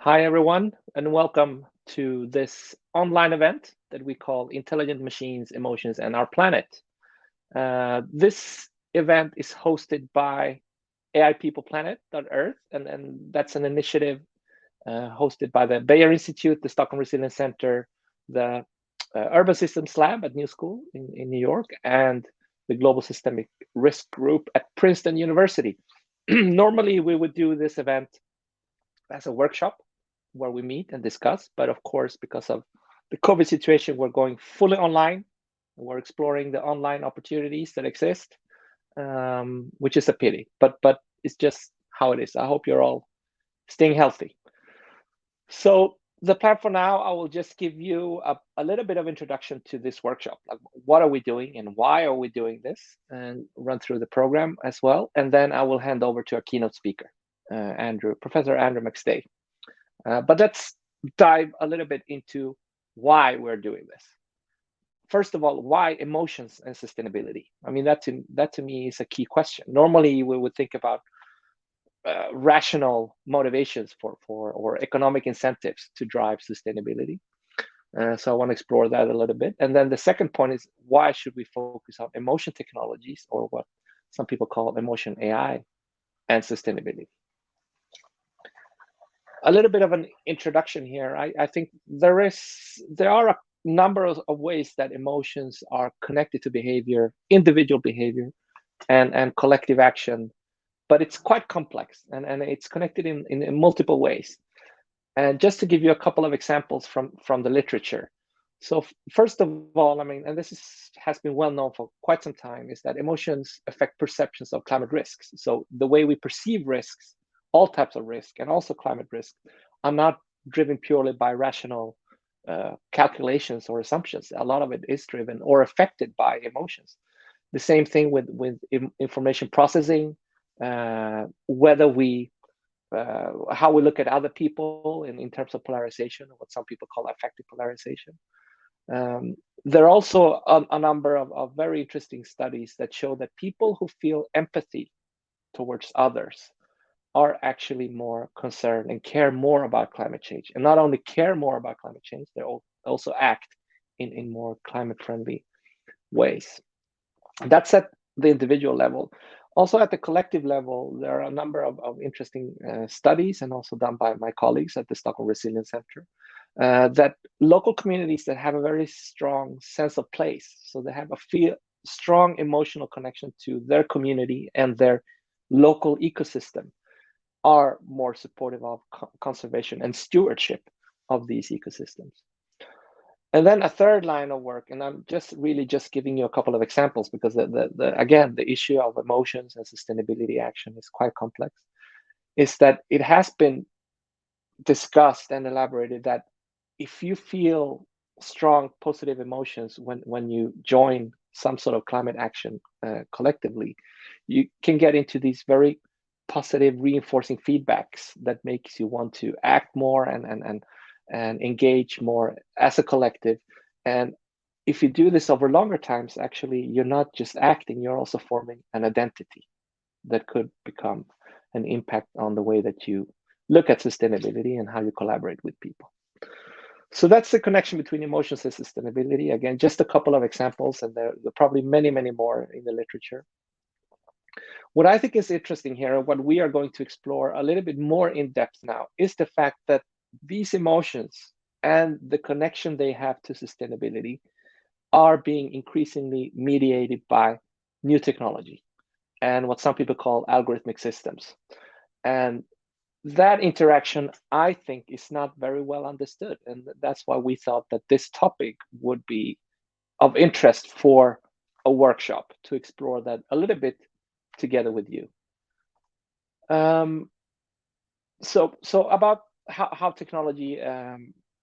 Hi, everyone, and welcome to this online event that we call Intelligent Machines, Emotions, and Our Planet. This event is hosted by AI People Planet.Earth, and that's an initiative hosted by the Beijer Institute, the Stockholm Resilience Center, the Urban Systems Lab at New School in New York, and the Global Systemic Risk Group at Princeton University. Normally, we would do this event as a workshop where we meet and discuss. But of course, because of the COVID situation, we're going fully online. We're exploring the online opportunities that exist, which is a pity. But it's just how it is. I hope you're all staying healthy. So the plan for now, I will just give you a little bit of introduction to this workshop. Like, what are we doing and why are we doing this? And run through the program as well. And then I will hand over to our keynote speaker, Professor Andrew McStay. But let's dive a little bit into why we're doing this. First of all, why emotions and sustainability? I mean, that to me is a key question. Normally, we would think about rational motivations for or economic incentives to drive sustainability. So I want to explore that a little bit. And then the second point is, why should we focus on emotion technologies, or what some people call emotion AI, and sustainability? A little bit of an introduction here. I think there are a number of ways that emotions are connected to behavior, individual behavior, and collective action, but it's quite complex and it's connected in multiple ways. And just to give you a couple of examples from the literature. So first of all, I mean, and has been well known for quite some time, is that emotions affect perceptions of climate risks. So the way we perceive risks, all types of risk, and also climate risk, are not driven purely by rational calculations or assumptions. A lot of it is driven or affected by emotions. The same thing with information processing, whether we how we look at other people in terms of polarization, what some people call affective polarization. There are also a number of very interesting studies that show that people who feel empathy towards others are actually more concerned and care more about climate change. And not only care more about climate change, they also act in more climate-friendly ways. That's at the individual level. Also at the collective level, there are a number of interesting studies, and also done by my colleagues at the Stockholm Resilience Center, that local communities that have a very strong sense of place, so they have a strong emotional connection to their community and their local ecosystem, are more supportive of conservation and stewardship of these ecosystems. And then a third line of work, and I'm just giving you a couple of examples, because again, the issue of emotions and sustainability action is quite complex, is that it has been discussed and elaborated that if you feel strong positive emotions when you join some sort of climate action collectively, you can get into these very positive reinforcing feedbacks that makes you want to act more and engage more as a collective. And if you do this over longer times, actually, you're not just acting, you're also forming an identity that could become an impact on the way that you look at sustainability and how you collaborate with people. So that's the connection between emotions and sustainability. Again, just a couple of examples, and there are probably many, many more in the literature. What I think is interesting here, what we are going to explore a little bit more in depth now, is the fact that these emotions and the connection they have to sustainability are being increasingly mediated by new technology and what some people call algorithmic systems. And that interaction, I think, is not very well understood. And that's why we thought that this topic would be of interest for a workshop to explore that a little bit together with you. So about how technology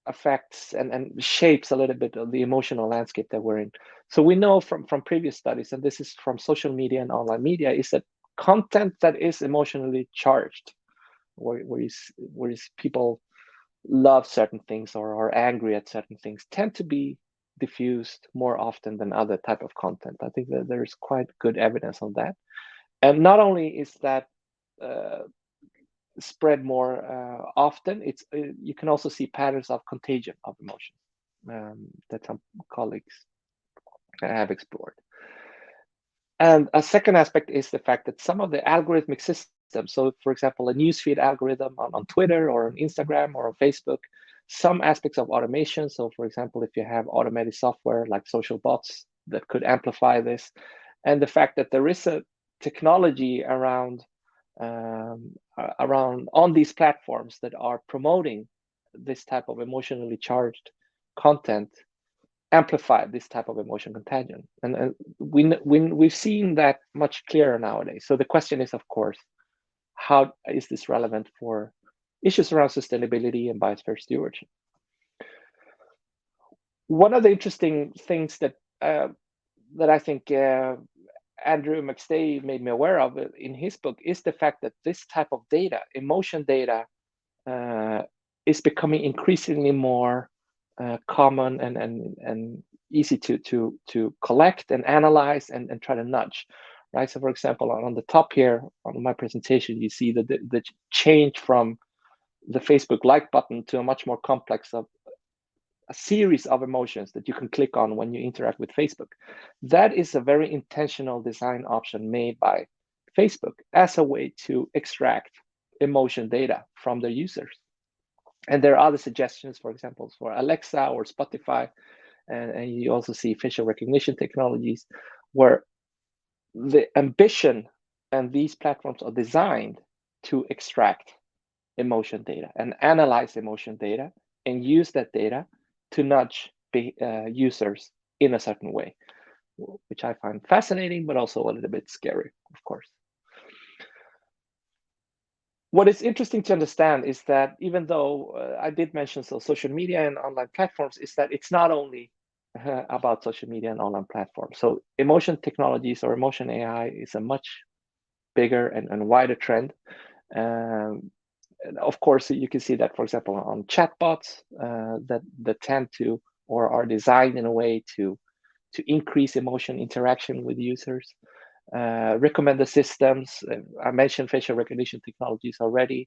affects and shapes a little bit of the emotional landscape that we're in. So we know from previous studies, and this is from social media and online media, is that content that is emotionally charged, where people love certain things or are angry at certain things, tend to be diffused more often than other type of content. I think that there's quite good evidence on that. And not only is that spread more often, you can also see patterns of contagion of emotion that some colleagues have explored. And a second aspect is the fact that some of the algorithmic systems, so for example, a newsfeed algorithm on Twitter or on Instagram or on Facebook, some aspects of automation. So for example, if you have automated software like social bots that could amplify this, and the fact that there is a technology around on these platforms that are promoting this type of emotionally charged content, amplify this type of emotion contagion. And we've seen that much clearer nowadays. So the question is, of course, how is this relevant for issues around sustainability and biosphere stewardship? One of the interesting things that I think Andrew McStay made me aware of in his book is the fact that this type of data, emotion data, is becoming increasingly more common and easy to collect and analyze and try to nudge, right? So for example, on the top here on my presentation, you see the change from the Facebook like button to a much more complex of a series of emotions that you can click on when you interact with Facebook. That is a very intentional design option made by Facebook as a way to extract emotion data from their users. And there are other suggestions, for example, for Alexa or Spotify, and you also see facial recognition technologies where the ambition and these platforms are designed to extract emotion data and analyze emotion data and use that data to nudge users in a certain way, which I find fascinating, but also a little bit scary, of course. What is interesting to understand is that even though I did mention social media and online platforms, is that it's not only about social media and online platforms. So emotion technologies or emotion AI is a much bigger and wider trend. And of course, you can see that, for example, on chatbots that tend to or are designed in a way to increase emotion interaction with users. Recommender systems. I mentioned facial recognition technologies already.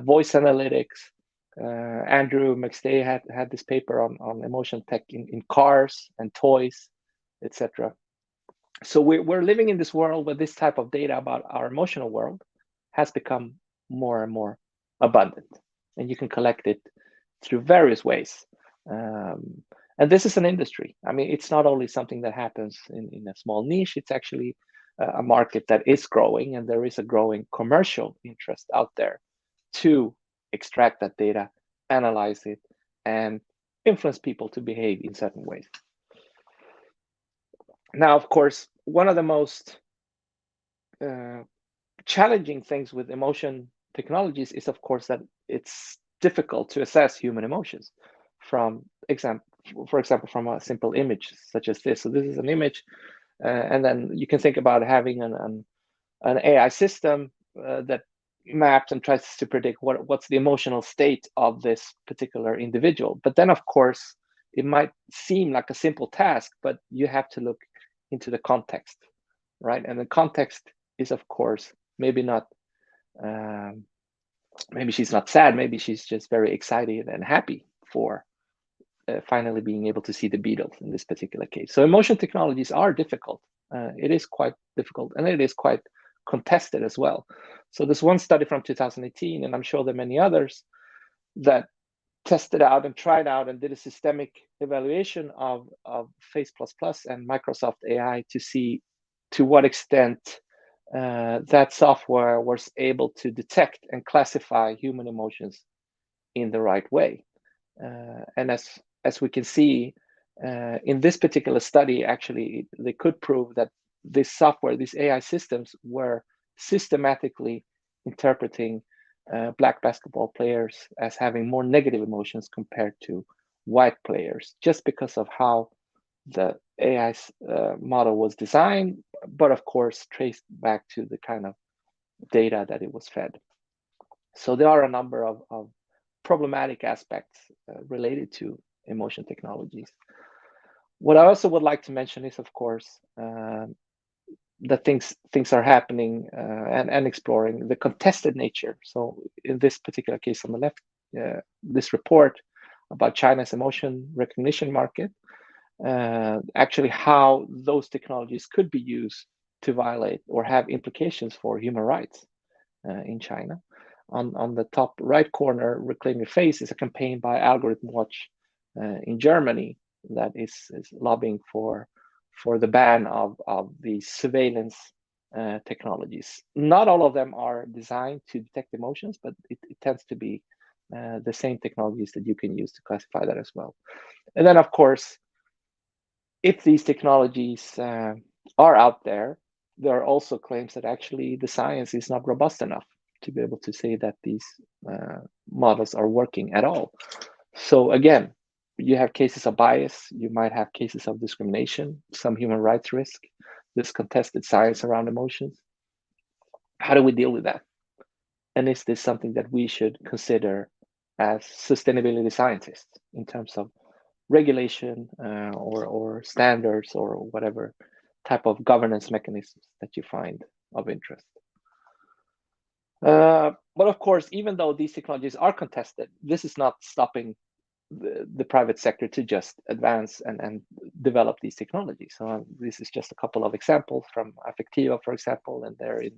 Voice analytics. Andrew McStay had this paper on emotion tech in cars and toys, etc. So we're living in this world where this type of data about our emotional world has become more and more abundant, and you can collect it through various ways. And this is an industry. I mean, it's not only something that happens in a small niche, it's actually a market that is growing, and there is a growing commercial interest out there to extract that data, analyze it, and influence people to behave in certain ways. Now, of course, one of the most challenging things with emotion technologies is, of course, that it's difficult to assess human emotions for example, from a simple image such as this. So this is an image, and then you can think about having an AI system that maps and tries to predict what's the emotional state of this particular individual. But then, of course, it might seem like a simple task, but you have to look into the context, right? And the context is, of course, maybe not, maybe she's not sad, maybe she's just very excited and happy for finally being able to see the Beatles in this particular case. So emotion technologies are difficult. It is quite difficult, and it is quite contested as well. So there's one study from 2018, and I'm sure there are many others that tested out and tried out and did a systemic evaluation of Face++ and Microsoft AI to see to what extent that software was able to detect and classify human emotions in the right way. And as we can see in this particular study, actually, they could prove that this software, these AI systems, were systematically interpreting Black basketball players as having more negative emotions compared to white players, just because of how the AI model was designed, but of course traced back to the kind of data that it was fed. So there are a number of problematic aspects related to emotion technologies. What I also would like to mention is, of course, that things are happening and exploring the contested nature. So in this particular case on the left, this report about China's emotion recognition market, actually how those technologies could be used to violate or have implications for human rights in China. On the top right corner, Reclaim Your Face is a campaign by Algorithm Watch in Germany that is lobbying for the ban of these surveillance technologies. Not all of them are designed to detect emotions, but it tends to be the same technologies that you can use to classify that as well. And then, of course, if these technologies are out there, there are also claims that actually the science is not robust enough to be able to say that these models are working at all. So again, you have cases of bias, you might have cases of discrimination, some human rights risk, this contested science around emotions. How do we deal with that? And is this something that we should consider as sustainability scientists in terms of regulation or standards or whatever type of governance mechanisms that you find of interest? But of course, even though these technologies are contested, this is not stopping the private sector to just advance and develop these technologies. So this is just a couple of examples from Affectivo, for example, and there in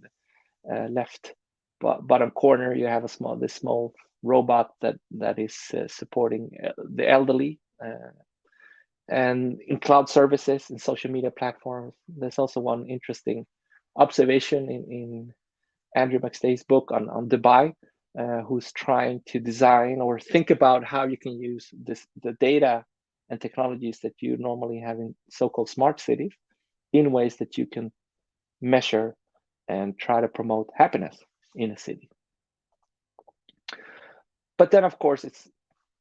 the left bottom corner, you have this small robot that is supporting the elderly. And in cloud services and social media platforms, there's also one interesting observation in Andrew McStay's book on Dubai, who's trying to design or think about how you can use the data and technologies that you normally have in so-called smart cities in ways that you can measure and try to promote happiness in a city. But then, of course,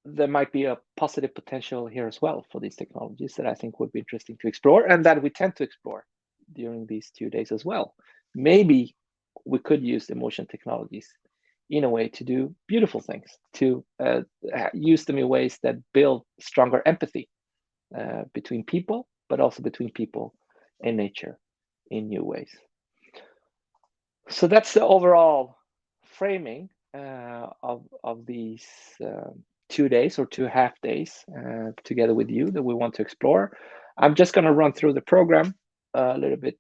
there might be a positive potential here as well for these technologies that I think would be interesting to explore, and that we tend to explore during these 2 days as well. Maybe we could use emotion technologies in a way to do beautiful things, to use them in ways that build stronger empathy between people, but also between people and nature in new ways. So that's the overall framing of these 2 days or 2.5 days together with you that we want to explore. I'm just going to run through the program a little bit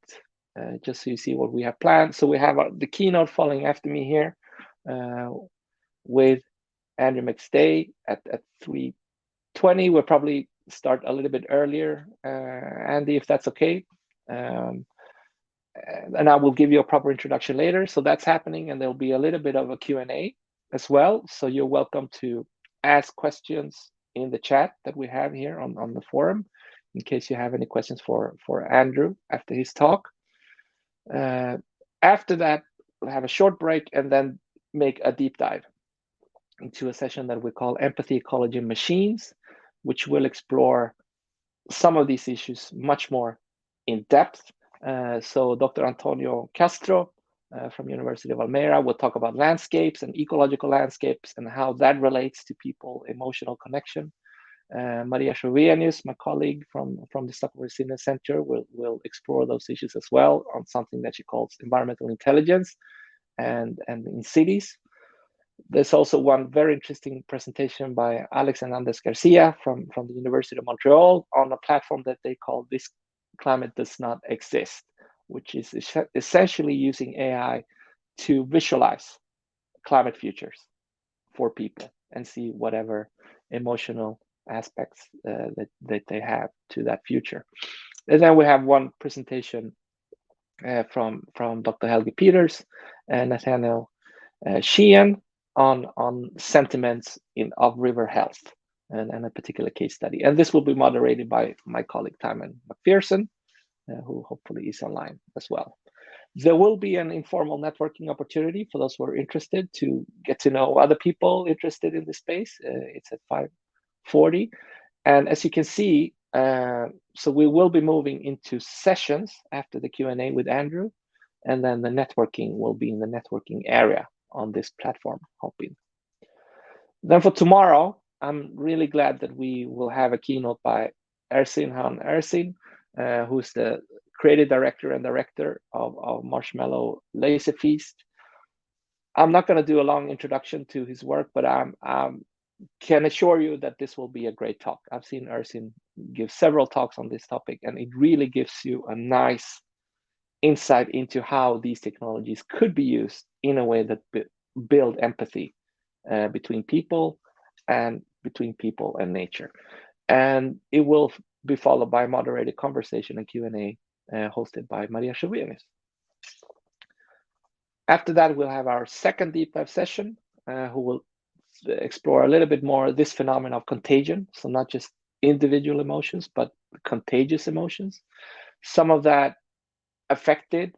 just so you see what we have planned. So we have the keynote following after me here with Andrew McStay at 3:20. We'll probably start a little bit earlier, Andy, if that's okay. And I will give you a proper introduction later. So that's happening, and there'll be a little bit of a Q&A as well. So you're welcome to ask questions in the chat that we have here on the forum, in case you have any questions for Andrew after his talk. After that, we'll have a short break and then make a deep dive into a session that we call Empathy, Ecology, and Machines, which will explore some of these issues much more in depth. So Dr. Antonio Castro from University of Almere will talk about landscapes and ecological landscapes and how that relates to people, emotional connection. Maria Shovenius, my colleague from the Stockholm Resilience Center, will explore those issues as well on something that she calls environmental intelligence and in cities. There's also one very interesting presentation by Alex and Anders Garcia from the University of Montreal on a platform that they call This Climate Does Not Exist, which is essentially using AI to visualize climate futures for people and see whatever emotional aspects that they have to that future. And then we have one presentation from Dr. Helge Peters and Nathaniel Sheehan on sentiments of river health and a particular case study. And this will be moderated by my colleague Timon McPherson, who hopefully is online as well. There will be an informal networking opportunity for those who are interested to get to know other people interested in this space. It's at 5:40. And as you can see, so we will be moving into sessions after the Q&A with Andrew, and then the networking will be in the networking area on this platform, Hopin. Then for tomorrow, I'm really glad that we will have a keynote by Ersin Han Ersin, who's the creative director and director of Marshmallow Lazy Feast. I'm not going to do a long introduction to his work, but I can assure you that this will be a great talk. I've seen Ersin give several talks on this topic, and it really gives you a nice insight into how these technologies could be used in a way that build empathy between people and nature. And it will be followed by a moderated conversation and Q&A hosted by Maria Chauvenis. After that, we'll have our second deep dive session, who will explore a little bit more this phenomenon of contagion. So not just individual emotions, but contagious emotions. Some of that affected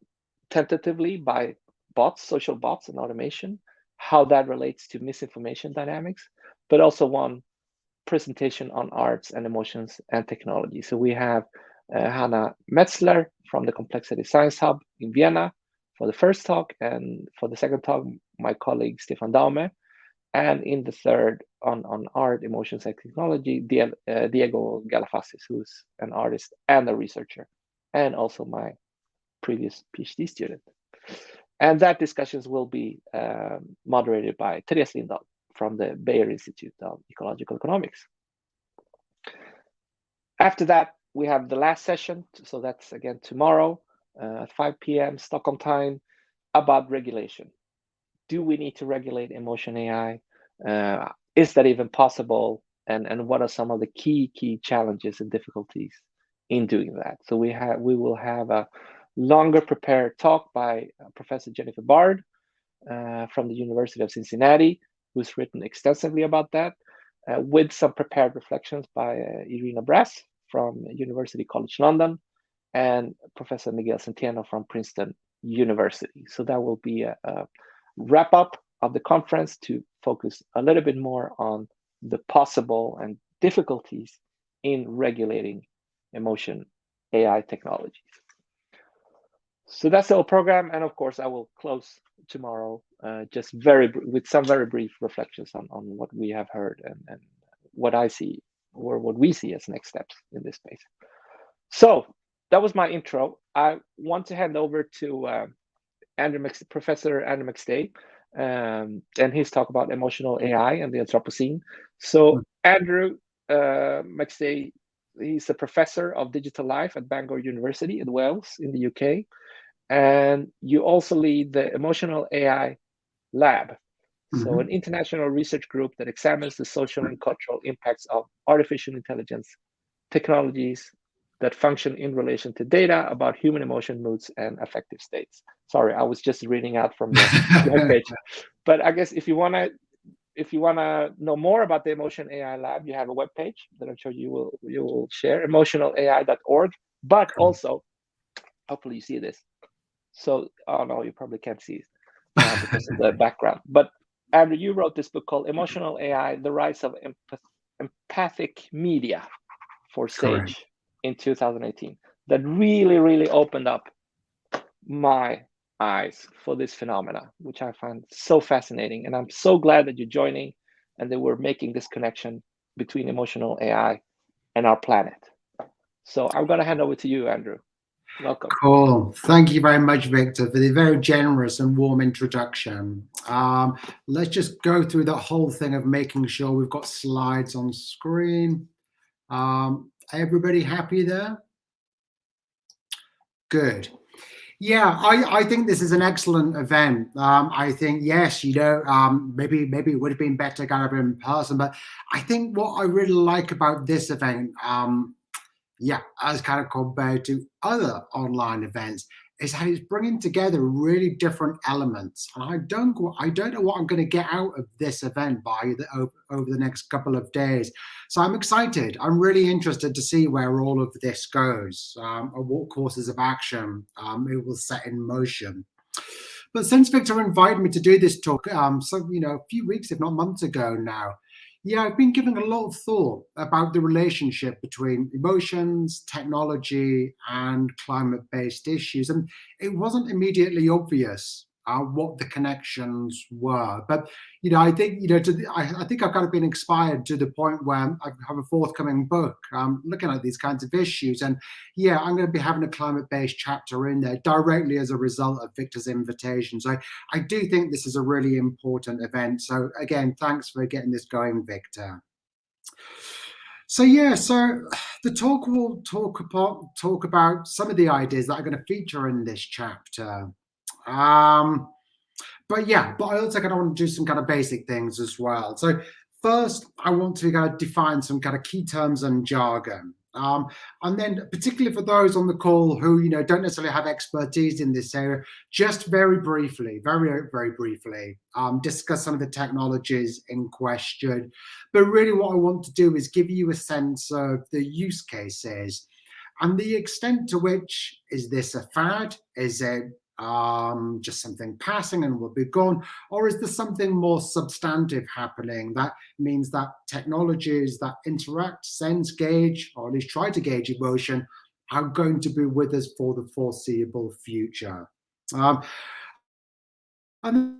tentatively by bots, social bots and automation, how that relates to misinformation dynamics, but also one presentation on arts and emotions and technology. So we have Hannah Metzler from the Complexity Science Hub in Vienna for the first talk, and for the second talk, my colleague Stefan Daume, and in the third on art, emotions, and technology, Diego Galaz, who's an artist and a researcher, and also my previous PhD student. And that discussions will be moderated by Therese Lindahl from the Beijer Institute of Ecological Economics. After that, we have the last session. So that's again tomorrow at 5 p.m. Stockholm time, about regulation. Do we need to regulate emotion AI? Is that even possible? And what are some of the key challenges and difficulties in doing that? So we will have a longer prepared talk by Professor Jennifer Bard from the University of Cincinnati, who's written extensively about that, with some prepared reflections by Irina Brass from University College London and Professor Miguel Centeno from Princeton University. So that will be a wrap up of the conference to focus a little bit more on the possible and difficulties in regulating emotion AI technologies. So that's the whole program, and of course I will close tomorrow just with some very brief reflections on what we have heard and what I see or what we see as next steps in this space. So that was my intro. I want to hand over to Professor Andrew McStay and his talk about emotional AI and the Anthropocene. So Andrew McStay, he's a professor of digital life at Bangor University in Wales in the UK. And you also lead the Emotional AI Lab, so an international research group that examines the social and cultural impacts of artificial intelligence technologies that function in relation to data about human emotion, moods, and affective states. Sorry, I was just reading out from the webpage. But I guess if you wanna know more about the Emotion AI Lab, you have a webpage that I'm sure you will share, emotionalai.org. But also, hopefully you see this. So, oh no, you probably can't see it because of the background. But Andrew, you wrote this book called Emotional AI, The Rise of Empathic Media for Stage in 2018. That really opened up my eyes for this phenomena, which I find so fascinating. And I'm so glad that you're joining and that we're making this connection between emotional AI and our planet. So I'm going to hand over to you, Andrew. Welcome. Cool. Thank you very much, Victor, for the very generous and warm introduction. Let's just go through the whole thing of making sure we've got slides on screen. Everybody happy there? Good. Yeah, I think this is an excellent event. I think, yes, maybe it would have been better to gather in person, but I think what I really like about this event, as kind of compared to other online events, is how it's bringing together really different elements. And I don't know what I'm going to get out of this event over the next couple of days. So I'm excited. I'm really interested to see where all of this goes, and what courses of action it will set in motion. But since Victor invited me to do this talk, a few weeks, if not months ago now, I've been giving a lot of thought about the relationship between emotions, technology, and climate-based issues. And it wasn't immediately obvious what the connections were. But I think I think I've kind of been inspired to the point where I have a forthcoming book looking at these kinds of issues, and yeah, I'm going to be having a climate-based chapter in there directly as a result of Victor's invitation. So I do think this is a really important event. So again, thanks for getting this going, Victor. So yeah, so the talk will talk about some of the ideas that are going to feature in this chapter. But I also kind of want to do some kind of basic things as well. So first, I want to kind of define some kind of key terms and jargon. And then particularly for those on the call who, don't necessarily have expertise in this area, just very briefly, very briefly, discuss some of the technologies in question. But really what I want to do is give you a sense of the use cases and the extent to which, is this a fad? Is it just something passing and will be gone? Or is there something more substantive happening that means that technologies that interact, sense, gauge, or at least try to gauge emotion are going to be with us for the foreseeable future? And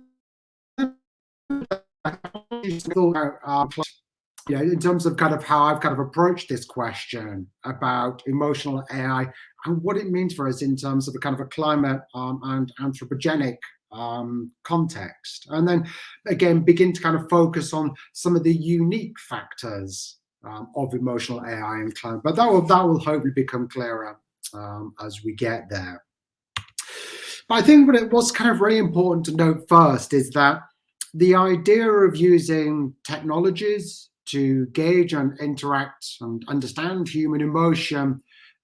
in terms of kind of how I've kind of approached this question about emotional AI and what it means for us in terms of a kind of a climate and anthropogenic context. And then again, begin to kind of focus on some of the unique factors of emotional AI and climate. But that will hopefully become clearer as we get there. But I think what's kind of really important to note first is that the idea of using technologies to gauge and interact and understand human emotion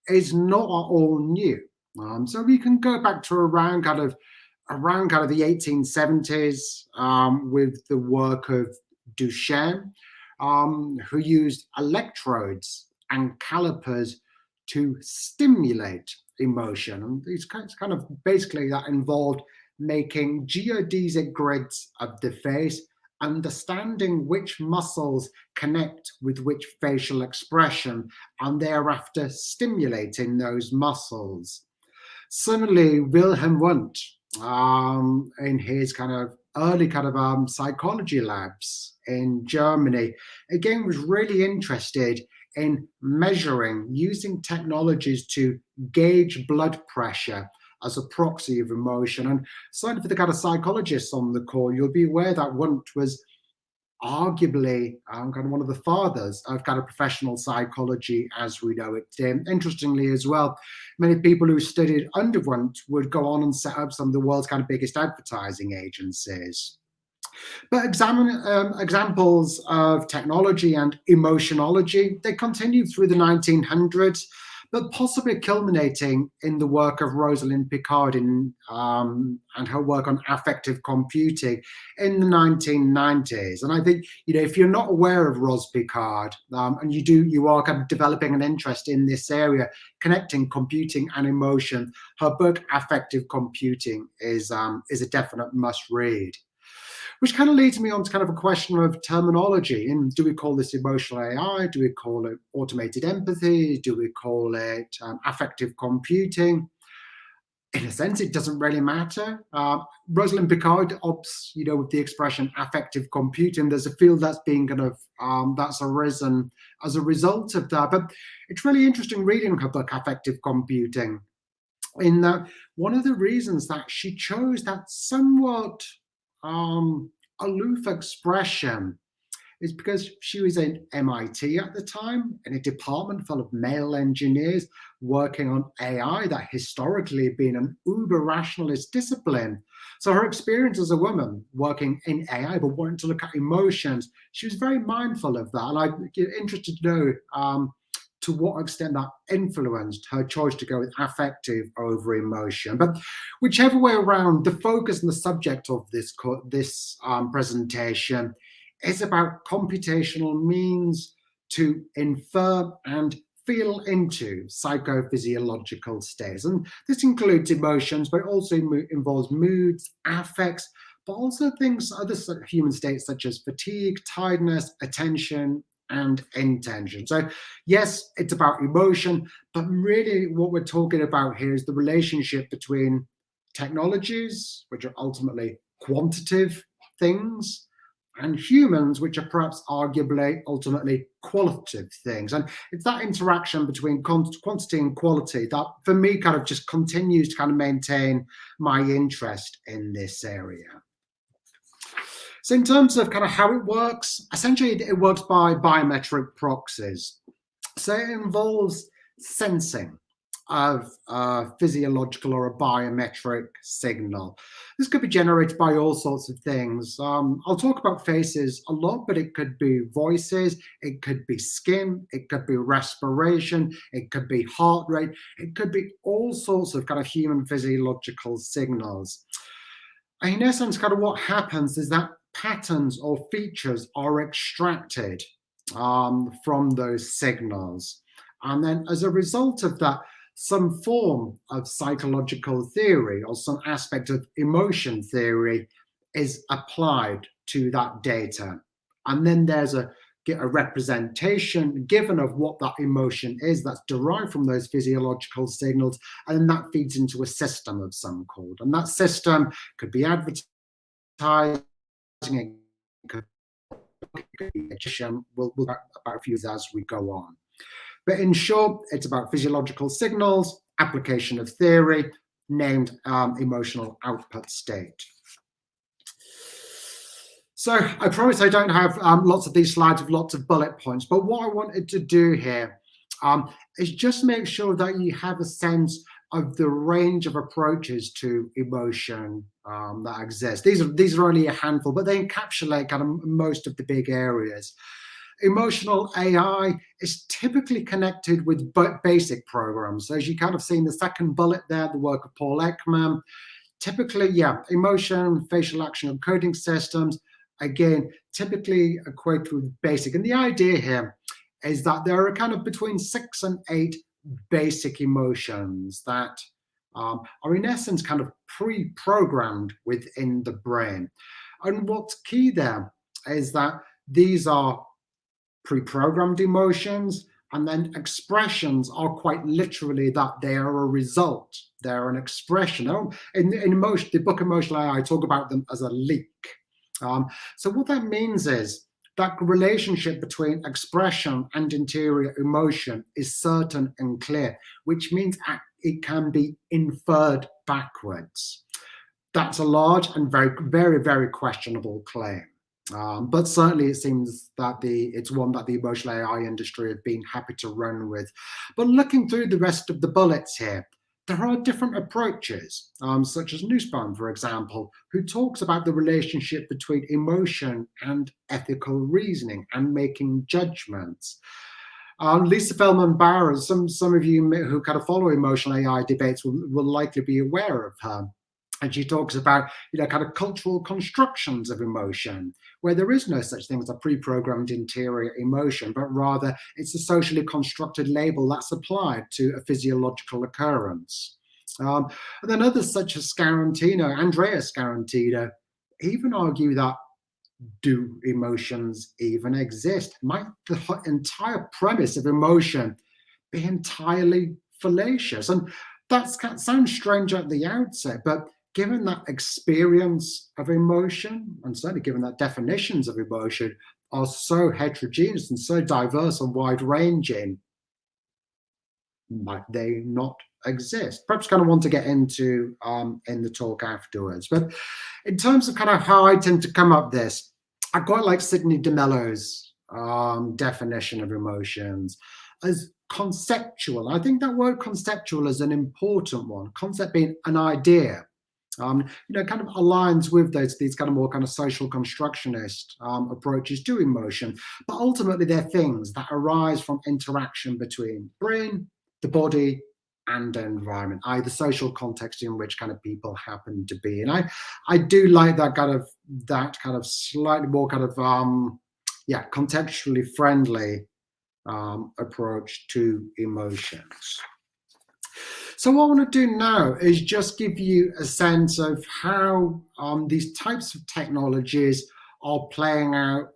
is not all new. So we can go back to around kind of the 1870s with the work of Duchenne, who used electrodes and calipers to stimulate emotion. And these kind of basically that involved making geodesic grids of the face, understanding which muscles connect with which facial expression, and thereafter stimulating those muscles. Similarly, Wilhelm Wundt, in his kind of early kind of psychology labs in Germany, again was really interested in measuring, using technologies to gauge blood pressure as a proxy of emotion. And certainly for the kind of psychologists on the call, you'll be aware that Wundt was arguably kind of one of the fathers of kind of professional psychology as we know it. Interestingly as well, many people who studied under Wundt would go on and set up some of the world's kind of biggest advertising agencies. But examples of technology and emotionology, they continued through the 1900s, but possibly culminating in the work of Rosalind Picard and her work on affective computing in the 1990s. And I think, if you're not aware of Ros Picard, and you are kind of developing an interest in this area, connecting computing and emotion, her book Affective Computing is a definite must read. Which kind of leads me on to kind of a question of terminology. And do we call this emotional AI? Do we call it automated empathy? Do we call it affective computing? In a sense, it doesn't really matter. Rosalind Picard opts, with the expression affective computing. There's a field that's being kind of, that's arisen as a result of that. But it's really interesting reading her book, Affective Computing, in that one of the reasons that she chose that somewhat aloof expression is because she was at MIT at the time in a department full of male engineers working on AI that historically had been an uber rationalist discipline. So her experience as a woman working in AI but wanting to look at emotions, she was very mindful of that. And I'm interested to know to what extent that influenced her choice to go with affective over emotion. But whichever way around, the focus and the subject of this presentation is about computational means to infer and feel into psychophysiological states. And this includes emotions, but it also involves moods, affects, but also other human states such as fatigue, tiredness, attention, and intention. So yes, it's about emotion, but really what we're talking about here is the relationship between technologies, which are ultimately quantitative things, and humans, which are perhaps arguably ultimately qualitative things. And it's that interaction between quantity and quality that, for me, kind of just continues to kind of maintain my interest in this area. So in terms of kind of how it works, essentially it works by biometric proxies. So it involves sensing of a physiological or a biometric signal. This could be generated by all sorts of things. I'll talk about faces a lot, but it could be voices, it could be skin, it could be respiration, it could be heart rate, it could be all sorts of kind of human physiological signals. In essence, kind of what happens is that patterns or features are extracted from those signals. And then as a result of that, some form of psychological theory or some aspect of emotion theory is applied to that data. And then there's a representation given of what that emotion is that's derived from those physiological signals, and then that feeds into a system of some kind. And that system could be advertising, it could be education. We'll talk about a few as we go on. But in short, it's about physiological signals, application of theory, named emotional output state. So I promise I don't have lots of these slides with lots of bullet points, but what I wanted to do here is just make sure that you have a sense of the range of approaches to emotion that exist. These are only a handful, but they encapsulate kind of most of the big areas. Emotional AI is typically connected with basic programs. So as you kind of see in the second bullet there, the work of Paul Ekman, typically, yeah, emotion, facial action and coding systems, again, typically equated with basic. And the idea here is that there are kind of between 6 and 8 basic emotions that are in essence kind of pre-programmed within the brain. And what's key there is that these are pre-programmed emotions, and then expressions are quite literally that they are a result. They're an expression. In emotion, the book Emotional AI, I talk about them as a leak. So what that means is that relationship between expression and interior emotion is certain and clear, which means it can be inferred backwards. That's a large and very, very, very questionable claim. But certainly it seems that it's one that the emotional AI industry have been happy to run with. But looking through the rest of the bullets here, there are different approaches, such as Nussbaum, for example, who talks about the relationship between emotion and ethical reasoning and making judgments. Lisa Feldman-Bauer, some of you who kind of follow emotional AI debates will likely be aware of her. And she talks about, kind of cultural constructions of emotion, where there is no such thing as a pre-programmed interior emotion, but rather it's a socially constructed label that's applied to a physiological occurrence. And then others such as Andrea Scarantino, even argue that, do emotions even exist? Might the entire premise of emotion be entirely fallacious? And that sounds strange at the outset, but given that experience of emotion, and certainly given that definitions of emotion are so heterogeneous and so diverse and wide-ranging, might they not exist? Perhaps kind of want to get into in the talk afterwards. But in terms of kind of how I tend to come up this, I quite like Sidney DeMello's definition of emotions as conceptual. I think that word conceptual is an important one, concept being an idea. Kind of aligns with these kind of more kind of social constructionist approaches to emotion. But ultimately, they're things that arise from interaction between brain, the body, and the environment, i.e. the social context in which kind of people happen to be. And I do like that kind of slightly more kind of contextually friendly approach to emotions. So what I want to do now is just give you a sense of how these types of technologies are playing out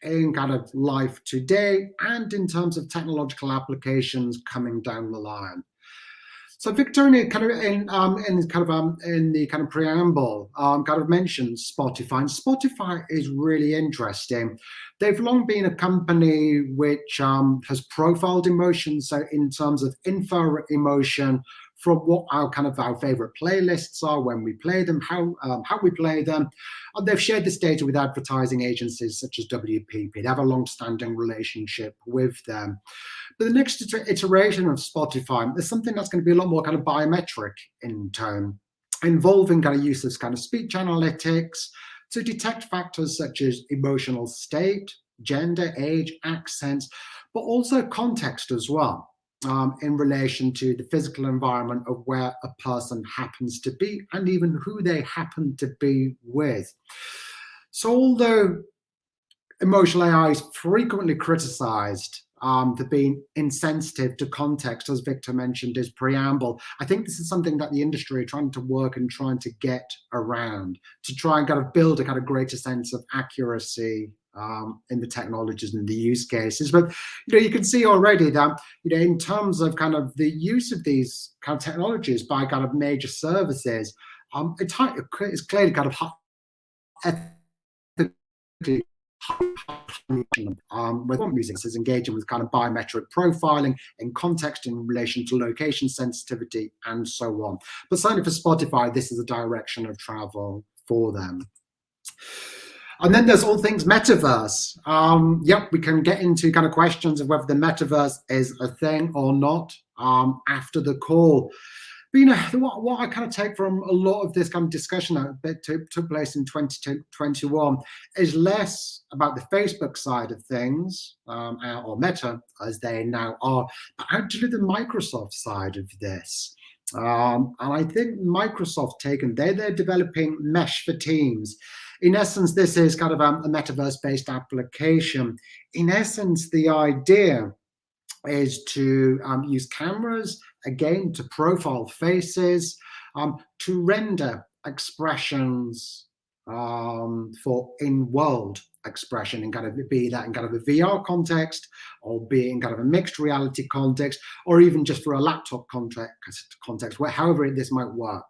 in kind of life today and in terms of technological applications coming down the line. So Victor, in the kind of preamble, kind of mentioned Spotify. And Spotify is really interesting. They've long been a company which has profiled emotion. So in terms of info emotion, from what our favorite playlists are, when we play them, how we play them, and they've shared this data with advertising agencies such as WPP. They have a long-standing relationship with them. But the next iteration of Spotify is something that's going to be a lot more kind of biometric in tone, involving kind of use of kind of speech analytics to detect factors such as emotional state, gender, age, accents, but also context as well. In relation to the physical environment of where a person happens to be and even who they happen to be with. So although emotional AI is frequently criticized for being insensitive to context, as Victor mentioned his preamble, I think this is something that the industry are trying to work and trying to get around to try and kind of build a kind of greater sense of accuracy in the technologies and the use cases. But you can see already that in terms of kind of the use of these kind of technologies by kind of major services, it's clearly kind of ethically with music is engaging with kind of biometric profiling in context in relation to location sensitivity and so on. But certainly for Spotify, this is a direction of travel for them. And then there's all things metaverse. Yep, we can get into kind of questions of whether the metaverse is a thing or not after the call. But what I kind of take from a lot of this kind of discussion that took place in 2021 is less about the Facebook side of things, or Meta as they now are, but actually the Microsoft side of this. And I think Microsoft they're developing Mesh for Teams. In essence, this is kind of a metaverse-based application. In essence, the idea is to use cameras, again, to profile faces, to render expressions for in-world expression, and kind of be that in kind of a VR context, or be in kind of a mixed reality context, or even just for a laptop context, where however this might work.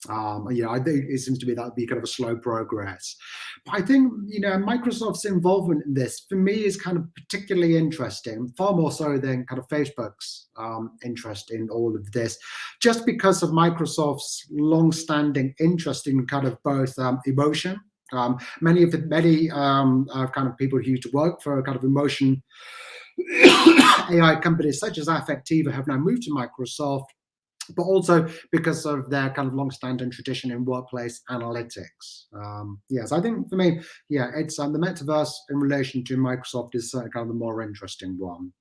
I think it seems to be that would be kind of a slow progress. But I think, Microsoft's involvement in this, for me, is kind of particularly interesting, far more so than kind of Facebook's interest in all of this, just because of Microsoft's long-standing interest in kind of both emotion. Many kind of people who used to work for kind of emotion AI companies such as Affectivo have now moved to Microsoft, but also because of their kind of long-standing tradition in workplace analytics. Yes, I think for me, it's the metaverse in relation to Microsoft is certainly kind of the more interesting one.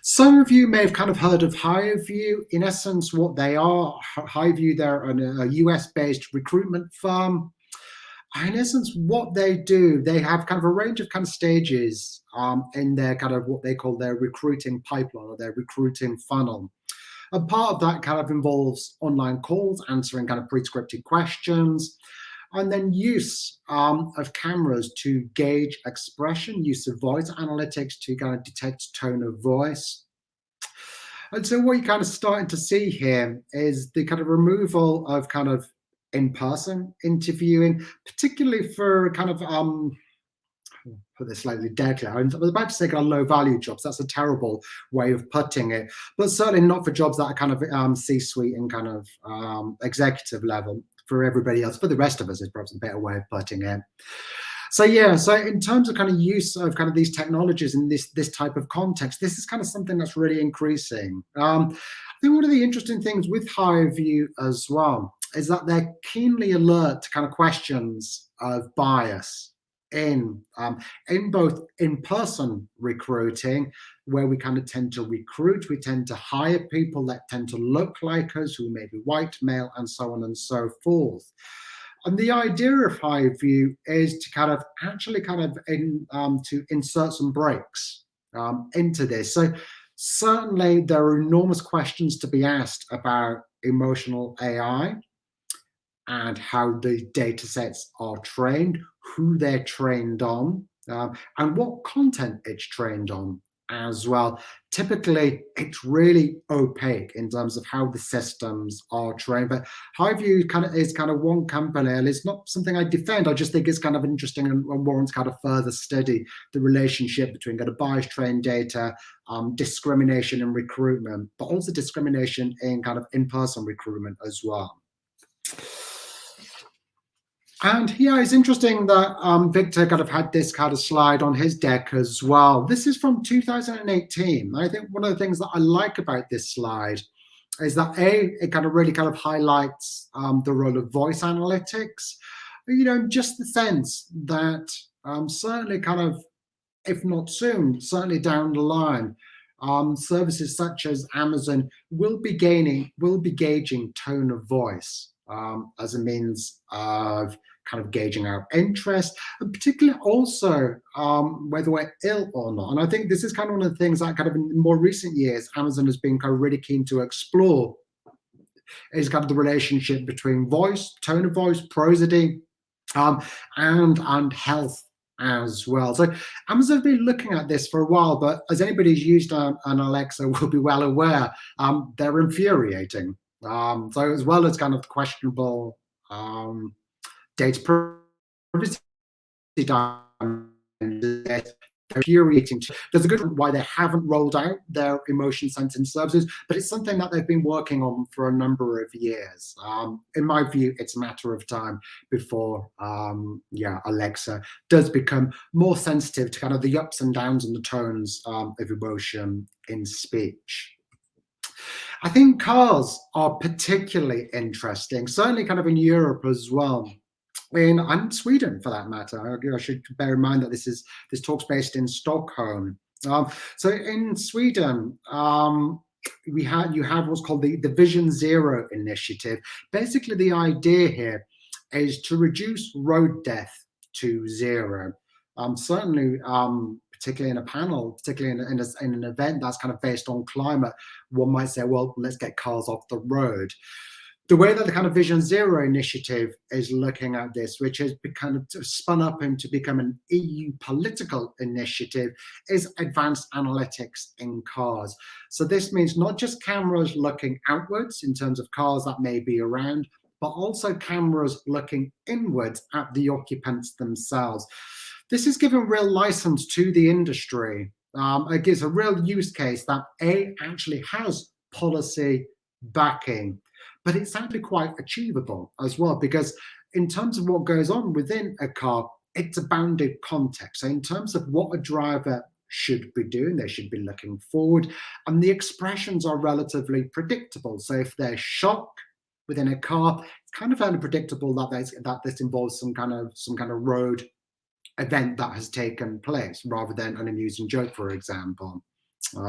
Some of you may have kind of heard of HiveView. In essence, what they are, HiveView, they're a US-based recruitment firm. In essence, what they do, they have kind of a range of kind of stages in their kind of what they call their recruiting pipeline or their recruiting funnel. And part of that kind of involves online calls, answering kind of pre-scripted questions, and then use of cameras to gauge expression, use of voice analytics to kind of detect tone of voice. And so what you're kind of starting to see here is the kind of removal of kind of in-person interviewing, particularly for kind of put this slightly deadly. I was about to say kind of low-value jobs. That's a terrible way of putting it, but certainly not for jobs that are kind of C-suite and kind of executive level. For everybody else, for the rest of us, is perhaps a better way of putting it. So in terms of kind of use of kind of these technologies in this type of context, this is kind of something that's really increasing. I think one of the interesting things with HiveView as well is that they're keenly alert to kind of questions of bias in both in-person recruiting, where we kind of tend to recruit, we tend to hire people that tend to look like us, who may be white, male, and so on and so forth. And the idea of HiveView is to kind of actually kind of to insert some breaks into this. So certainly there are enormous questions to be asked about emotional AI and how the data sets are trained, who they're trained on, and what content it's trained on as well. Typically, it's really opaque in terms of how the systems are trained. But HiveView is kind of one company, and it's not something I defend. I just think it's kind of interesting and warrants kind of further study, the relationship between kind of bias trained data, discrimination in recruitment, but also discrimination in kind of in-person recruitment as well. And yeah, it's interesting that Victor kind of had this kind of slide on his deck as well. This is from 2018. I think one of the things that I like about this slide is that it kind of really kind of highlights the role of voice analytics. You know, just the sense that certainly kind of, if not soon, certainly down the line, services such as Amazon will be gauging tone of voice as a means of kind of gauging our interest, and particularly also whether we're ill or not. And I think this is kind of one of the things that kind of in more recent years, Amazon has been kind of really keen to explore, is kind of the relationship between voice, tone of voice, prosody, and health as well. So Amazon has been looking at this for a while, but as anybody who's used an Alexa will be well aware, they're infuriating. So as well as kind of questionable data privacy infuriating. There's a good reason why they haven't rolled out their emotion sensing services, but it's something that they've been working on for a number of years. In my view, it's a matter of time before, Alexa does become more sensitive to kind of the ups and downs and the tones of emotion in speech. I think cars are particularly interesting, certainly kind of in Europe as well. And Sweden, for that matter. I should bear in mind that this talk's based in Stockholm. So in Sweden, you have what's called the Vision Zero initiative. Basically, the idea here is to reduce road death to zero. Certainly, particularly in a panel, particularly in an event that's kind of based on climate, one might say, well, let's get cars off the road. The way that the kind of Vision Zero initiative is looking at this, which has kind of spun up into become an EU political initiative, is advanced analytics in cars. So this means not just cameras looking outwards in terms of cars that may be around, but also cameras looking inwards at the occupants themselves. This is giving real license to the industry. It gives a real use case that actually has policy backing. But it's actually quite achievable as well, because in terms of what goes on within a car, it's a bounded context. So in terms of what a driver should be doing, they should be looking forward, and the expressions are relatively predictable. So if there's shock within a car, it's kind of fairly predictable that this involves some kind of road event that has taken place, rather than an amusing joke, for example. So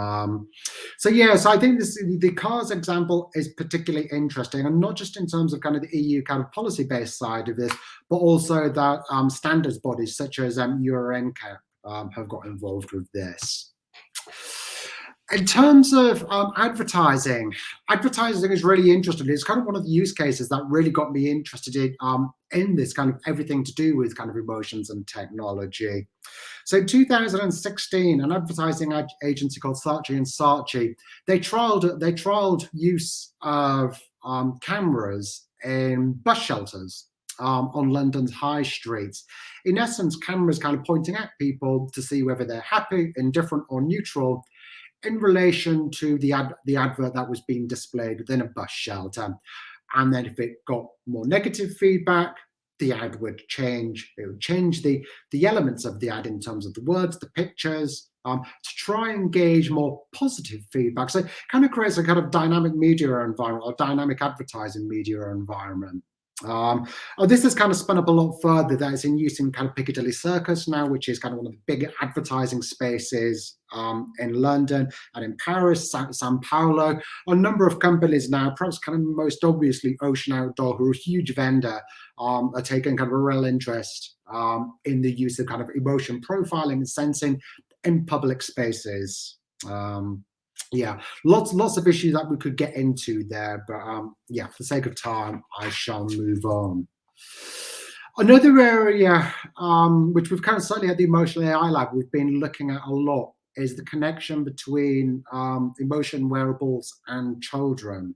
I think the cars example is particularly interesting, and not just in terms of kind of the EU kind of policy-based side of this, but also that standards bodies such as Euro NCAP have got involved with this. In terms of advertising is really interesting. It's kind of one of the use cases that really got me interested in this kind of everything to do with kind of emotions and technology. So in 2016, an advertising agency called Saatchi & Saatchi, they trialed use of cameras in bus shelters on London's high streets. In essence, cameras kind of pointing at people to see whether they're happy, indifferent, or neutral in relation to the advert that was being displayed within a bus shelter. And then if it got more negative feedback, the ad would change. It would change the elements of the ad in terms of the words, the pictures, to try and gauge more positive feedback. So it kind of creates a kind of dynamic media environment, or dynamic advertising media environment. This has kind of spun up a lot further. That is in use in kind of Piccadilly Circus now, which is kind of one of the big advertising spaces in London and in Paris, Sao Paulo. A number of companies now, perhaps kind of most obviously Ocean Outdoor, who are a huge vendor, are taking kind of a real interest in the use of kind of emotion profiling and sensing in public spaces. Lots of issues that we could get into there, but for the sake of time, I shall move on. Another area which we've kind of certainly at the Emotional AI Lab, we've been looking at a lot, is the connection between emotion wearables and children.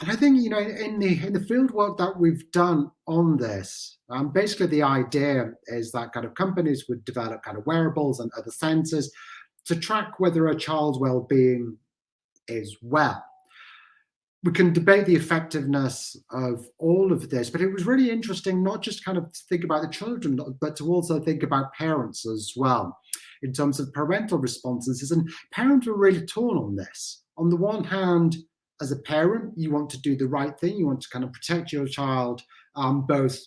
And I think, you know, in the field work that we've done on this, basically the idea is that kind of companies would develop kind of wearables and other sensors to track whether a child's well-being is well. We can debate the effectiveness of all of this, but it was really interesting not just kind of to think about the children, but to also think about parents as well, in terms of parental responses. And parents were really torn on this. On the one hand, as a parent, you want to do the right thing. You want to kind of protect your child, both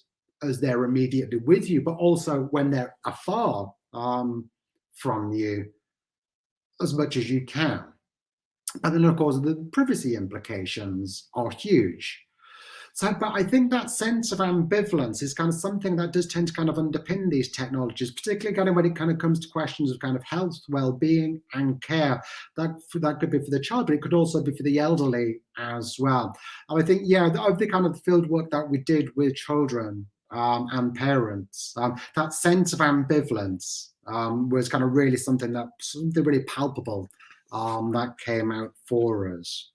as they're immediately with you, but also when they're afar from you, as much as you can. But then, of course, the privacy implications are huge. So, but I think that sense of ambivalence is kind of something that does tend to kind of underpin these technologies, particularly kind of when it kind of comes to questions of kind of health, well-being, and care. That could be for the child, but it could also be for the elderly as well. And I think, yeah, of the kind of field work that we did with children and parents, that sense of ambivalence was kind of really something really palpable that came out for us.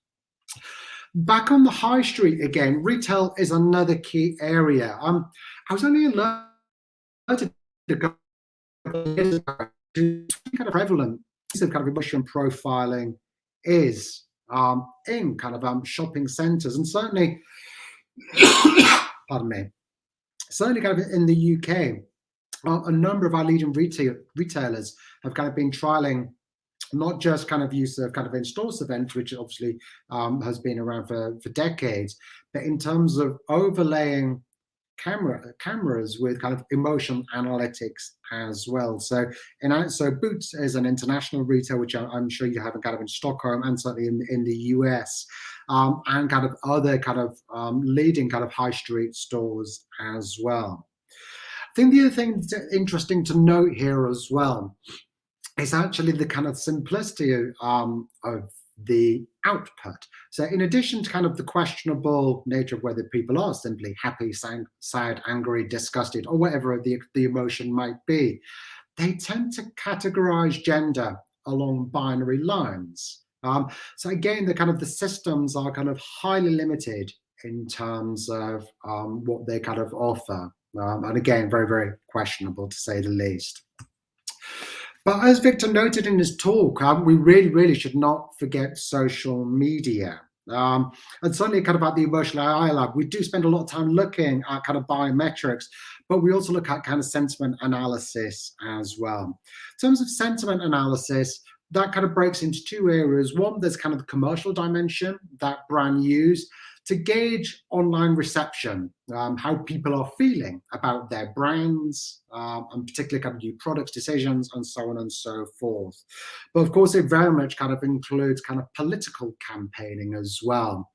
Back on the high street again, retail is another key area. I was only alerted a couple of years ago to kind of prevalent piece of kind of emotion profiling is in kind of shopping centres, and certainly, pardon me, certainly kind of in the UK, a number of our leading retailers have kind of been trialing not just kind of use of kind of in-store events, which obviously has been around for decades, but in terms of overlaying cameras with kind of emotion analytics as well. So Boots is an international retailer, which I'm sure you have kind of in Stockholm and certainly in the US, and kind of other kind of leading kind of high street stores as well. I think the other thing that's interesting to note here as well is actually the kind of simplicity of the output. So in addition to kind of the questionable nature of whether people are simply happy, sad, angry, disgusted, or whatever the emotion might be, they tend to categorize gender along binary lines. So again, the systems are kind of highly limited in terms of what they kind of offer. And again, very, very questionable to say the least. But as Victor noted in his talk, we really, really should not forget social media. And certainly kind of at the Emotional AI Lab, we do spend a lot of time looking at kind of biometrics, but we also look at kind of sentiment analysis as well. In terms of sentiment analysis, that kind of breaks into two areas. One, there's kind of the commercial dimension that brands use to gauge online reception, how people are feeling about their brands, and particularly kind of new products, decisions, and so on and so forth. But of course, it very much kind of includes kind of political campaigning as well.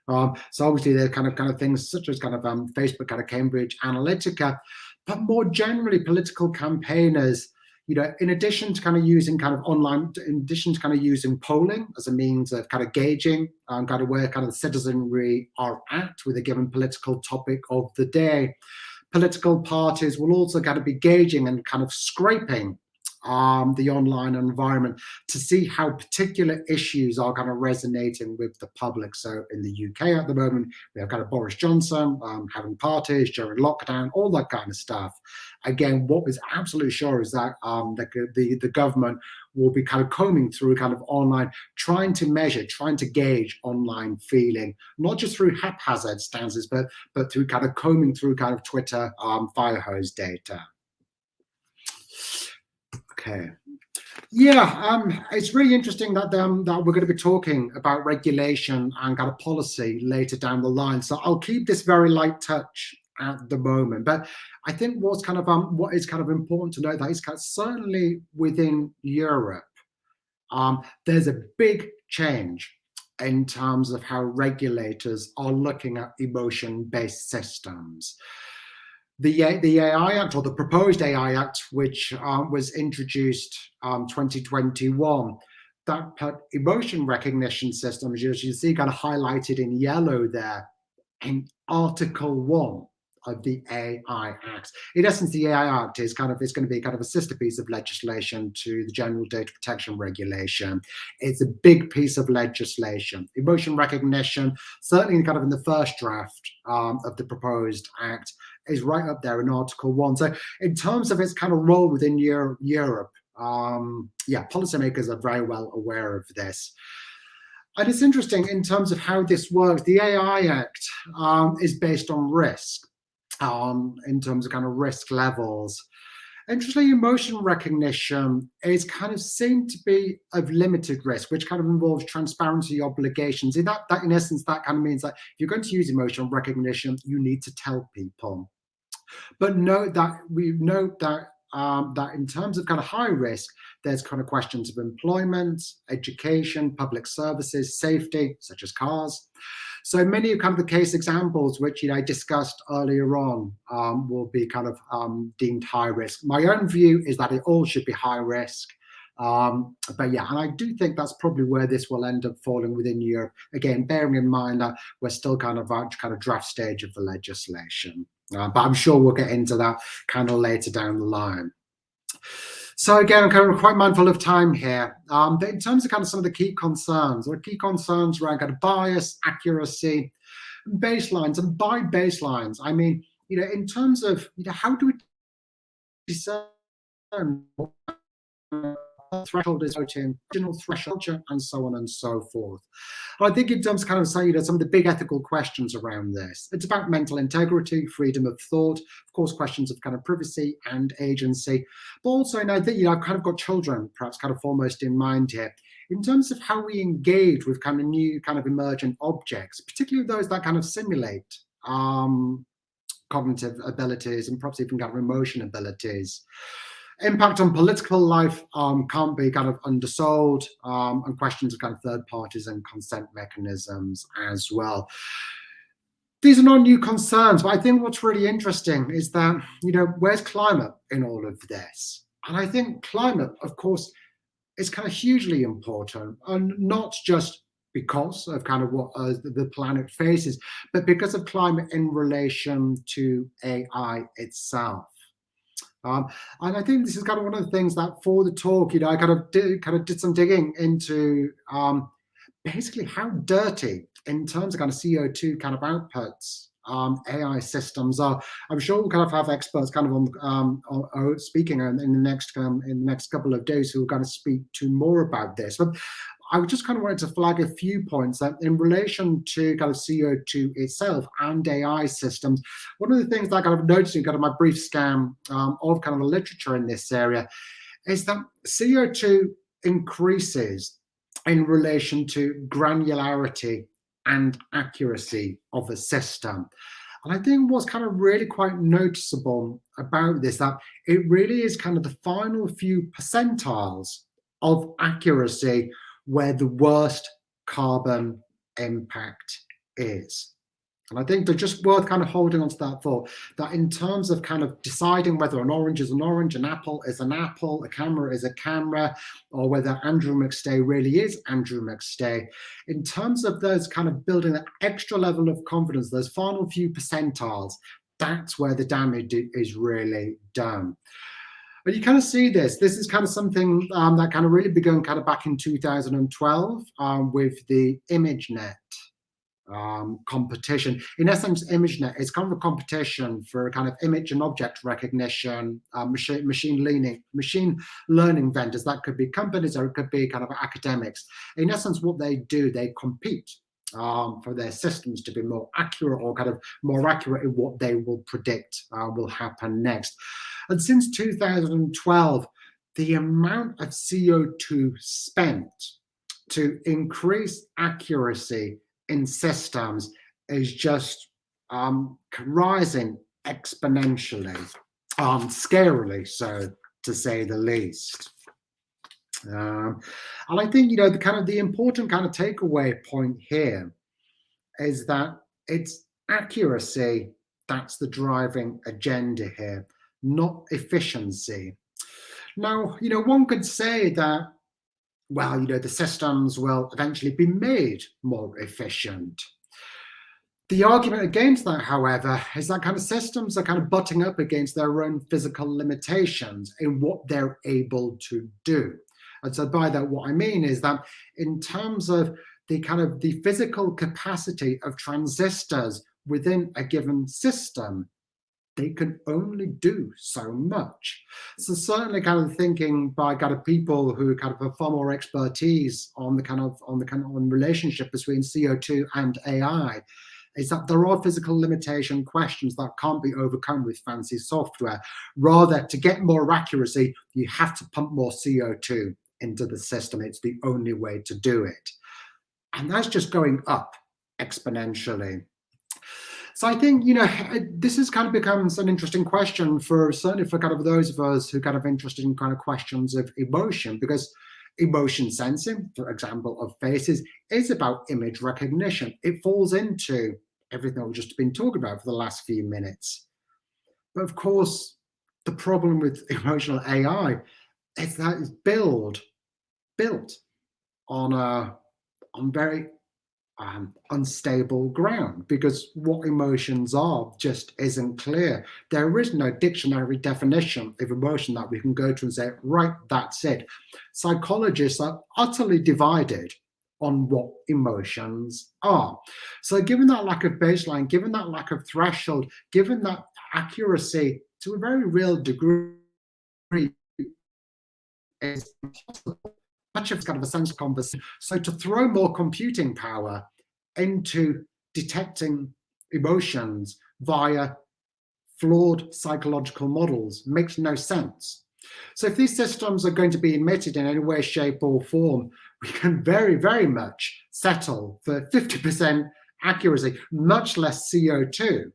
So obviously there are kind of things such as kind of Facebook, kind of Cambridge Analytica, but more generally, political campaigners, you know, in addition to kind of using kind of online, in addition to kind of using polling as a means of kind of gauging kind of where kind of the citizenry are at with a given political topic of the day, political parties will also kind of be gauging and kind of scraping the online environment to see how particular issues are kind of resonating with the public. So in the UK at the moment, we have kind of Boris Johnson having parties during lockdown, all that kind of stuff. Again, what is absolutely sure is that the government will be kind of combing through kind of online, trying to measure, trying to gauge online feeling, not just through haphazard stances, but through kind of combing through kind of Twitter fire hose data. Okay. Yeah, it's really interesting that we're going to be talking about regulation and kind of policy later down the line. So I'll keep this very light touch at the moment. But I think what is kind of important to note that is kind of certainly within Europe, there's a big change in terms of how regulators are looking at emotion-based systems. The AI Act, or the proposed AI Act, which was introduced 2021, that put emotion recognition systems, as you see kind of highlighted in yellow there, in Article 1 of the AI Act. In essence, the AI Act is going to be kind of a sister piece of legislation to the General Data Protection Regulation. It's a big piece of legislation. Emotion recognition, certainly kind of in the first draft of the proposed act, is right up there in Article 1. So in terms of its kind of role within Europe, policymakers are very well aware of this. And it's interesting in terms of how this works. The AI Act is based on risk, in terms of kind of risk levels. Interestingly, emotion recognition is kind of seen to be of limited risk, which kind of involves transparency obligations. In that in essence, that kind of means that if you're going to use emotion recognition, you need to tell people. But note that that in terms of kind of high risk, there's kind of questions of employment, education, public services, safety, such as cars. So many of kind of the case examples which I discussed earlier on will be kind of deemed high risk. My own view is that it all should be high risk. But yeah, and I do think that's probably where this will end up falling within Europe. Again, bearing in mind that we're still kind of at kind of draft stage of the legislation. But I'm sure we'll get into that kind of later down the line. So again, I'm kind of quite mindful of time here. But in terms of kind of some of the key concerns around kind of bias, accuracy, baselines. And by baselines, I mean, in terms of, how do we discern threshold is voting, original threshold, and so on and so forth. And I think in terms of kind of saying some of the big ethical questions around this, it's about mental integrity, freedom of thought, of course, questions of kind of privacy and agency, but also I think I've kind of got children perhaps kind of foremost in mind here. In terms of how we engage with kind of new kind of emergent objects, particularly those that kind of simulate cognitive abilities and perhaps even kind of emotion abilities. Impact on political life can't be kind of undersold, and questions of kind of third parties and consent mechanisms as well. These are not new concerns, but I think what's really interesting is that, where's climate in all of this? And I think climate, of course, is kind of hugely important, and not just because of kind of what the planet faces, but because of climate in relation to AI itself. And I think this is kind of one of the things that for the talk, I kind of did some digging into basically how dirty in terms of kind of CO2 kind of outputs AI systems are. I'm sure we'll kind of have experts kind of on speaking in the next couple of days who are going to speak to more about this. But I just kind of wanted to flag a few points that in relation to kind of CO2 itself and AI systems. One of the things that I kind of noticed in kind of my brief scan of kind of the literature in this area is that CO2 increases in relation to granularity and accuracy of a system. And I think what's kind of really quite noticeable about this, that it really is kind of the final few percentiles of accuracy where the worst carbon impact is. And I think they're just worth kind of holding on to that thought, that in terms of kind of deciding whether an orange is an orange, an apple is an apple, a camera is a camera, or whether Andrew McStay really is Andrew McStay, in terms of those kind of building that extra level of confidence, those final few percentiles, that's where the damage is really done. But you kind of see this. This is kind of something that kind of really began kind of back in 2012 with the ImageNet competition. In essence, ImageNet is kind of a competition for kind of image and object recognition, machine learning vendors. That could be companies or it could be kind of academics. In essence, what they do, they compete for their systems to be more accurate or kind of more accurate in what they will predict will happen next. And since 2012, the amount of CO2 spent to increase accuracy in systems is just rising exponentially, scarily so, to say the least. And I think, the important kind of takeaway point here is that it's accuracy that's the driving agenda here, not efficiency. Now, one could say that, well, the systems will eventually be made more efficient. The argument against that, however, is that kind of systems are kind of butting up against their own physical limitations in what they're able to do. And so by that, what I mean is that in terms of the kind of the physical capacity of transistors within a given system, they can only do so much. So certainly kind of thinking by kind of people who kind of have far more expertise on the kind of relationship between CO2 and AI, is that there are physical limitation questions that can't be overcome with fancy software. Rather, to get more accuracy, you have to pump more CO2 into the system. It's the only way to do it. And that's just going up exponentially. So I think, this has kind of becomes an interesting question for certainly for kind of those of us who kind of interested in kind of questions of emotion, because emotion sensing, for example, of faces is about image recognition. It falls into everything we've just been talking about for the last few minutes. But of course, the problem with emotional AI is that it's built on very unstable ground, because what emotions are just isn't clear. There is no dictionary definition of emotion that we can go to and say, right, that's it. Psychologists are utterly divided on what emotions are. So given that lack of baseline, given that lack of threshold, given that accuracy to a very real degree is impossible, much of it's kind of a sense conversation. So to throw more computing power into detecting emotions via flawed psychological models makes no sense. So if these systems are going to be emitted in any way, shape, or form, we can very, very much settle for 50% accuracy, much less CO2.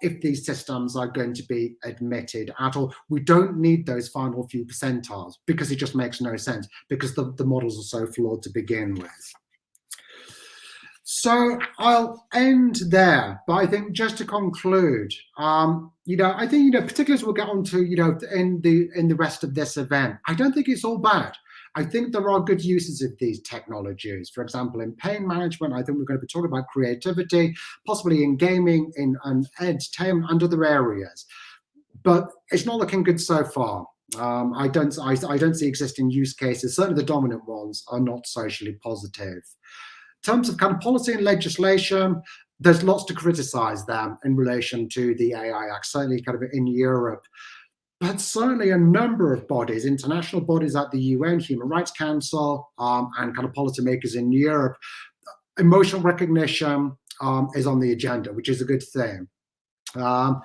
If these systems are going to be admitted at all. We don't need those final few percentiles because it just makes no sense, because the models are so flawed to begin with. So I'll end there, but I think just to conclude, I think, particularly as we'll get on to, in the rest of this event, I don't think it's all bad. I think there are good uses of these technologies. For example, in pain management, I think we're going to be talking about creativity, possibly in gaming, in entertainment, and other areas. But it's not looking good so far. I don't see existing use cases. Certainly, the dominant ones are not socially positive. In terms of kind of policy and legislation, there's lots to criticize them in relation to the AI Act, certainly kind of in Europe. But certainly a number of bodies, international bodies at the UN, Human Rights Council, and kind of policymakers in Europe, emotional recognition is on the agenda, which is a good thing. But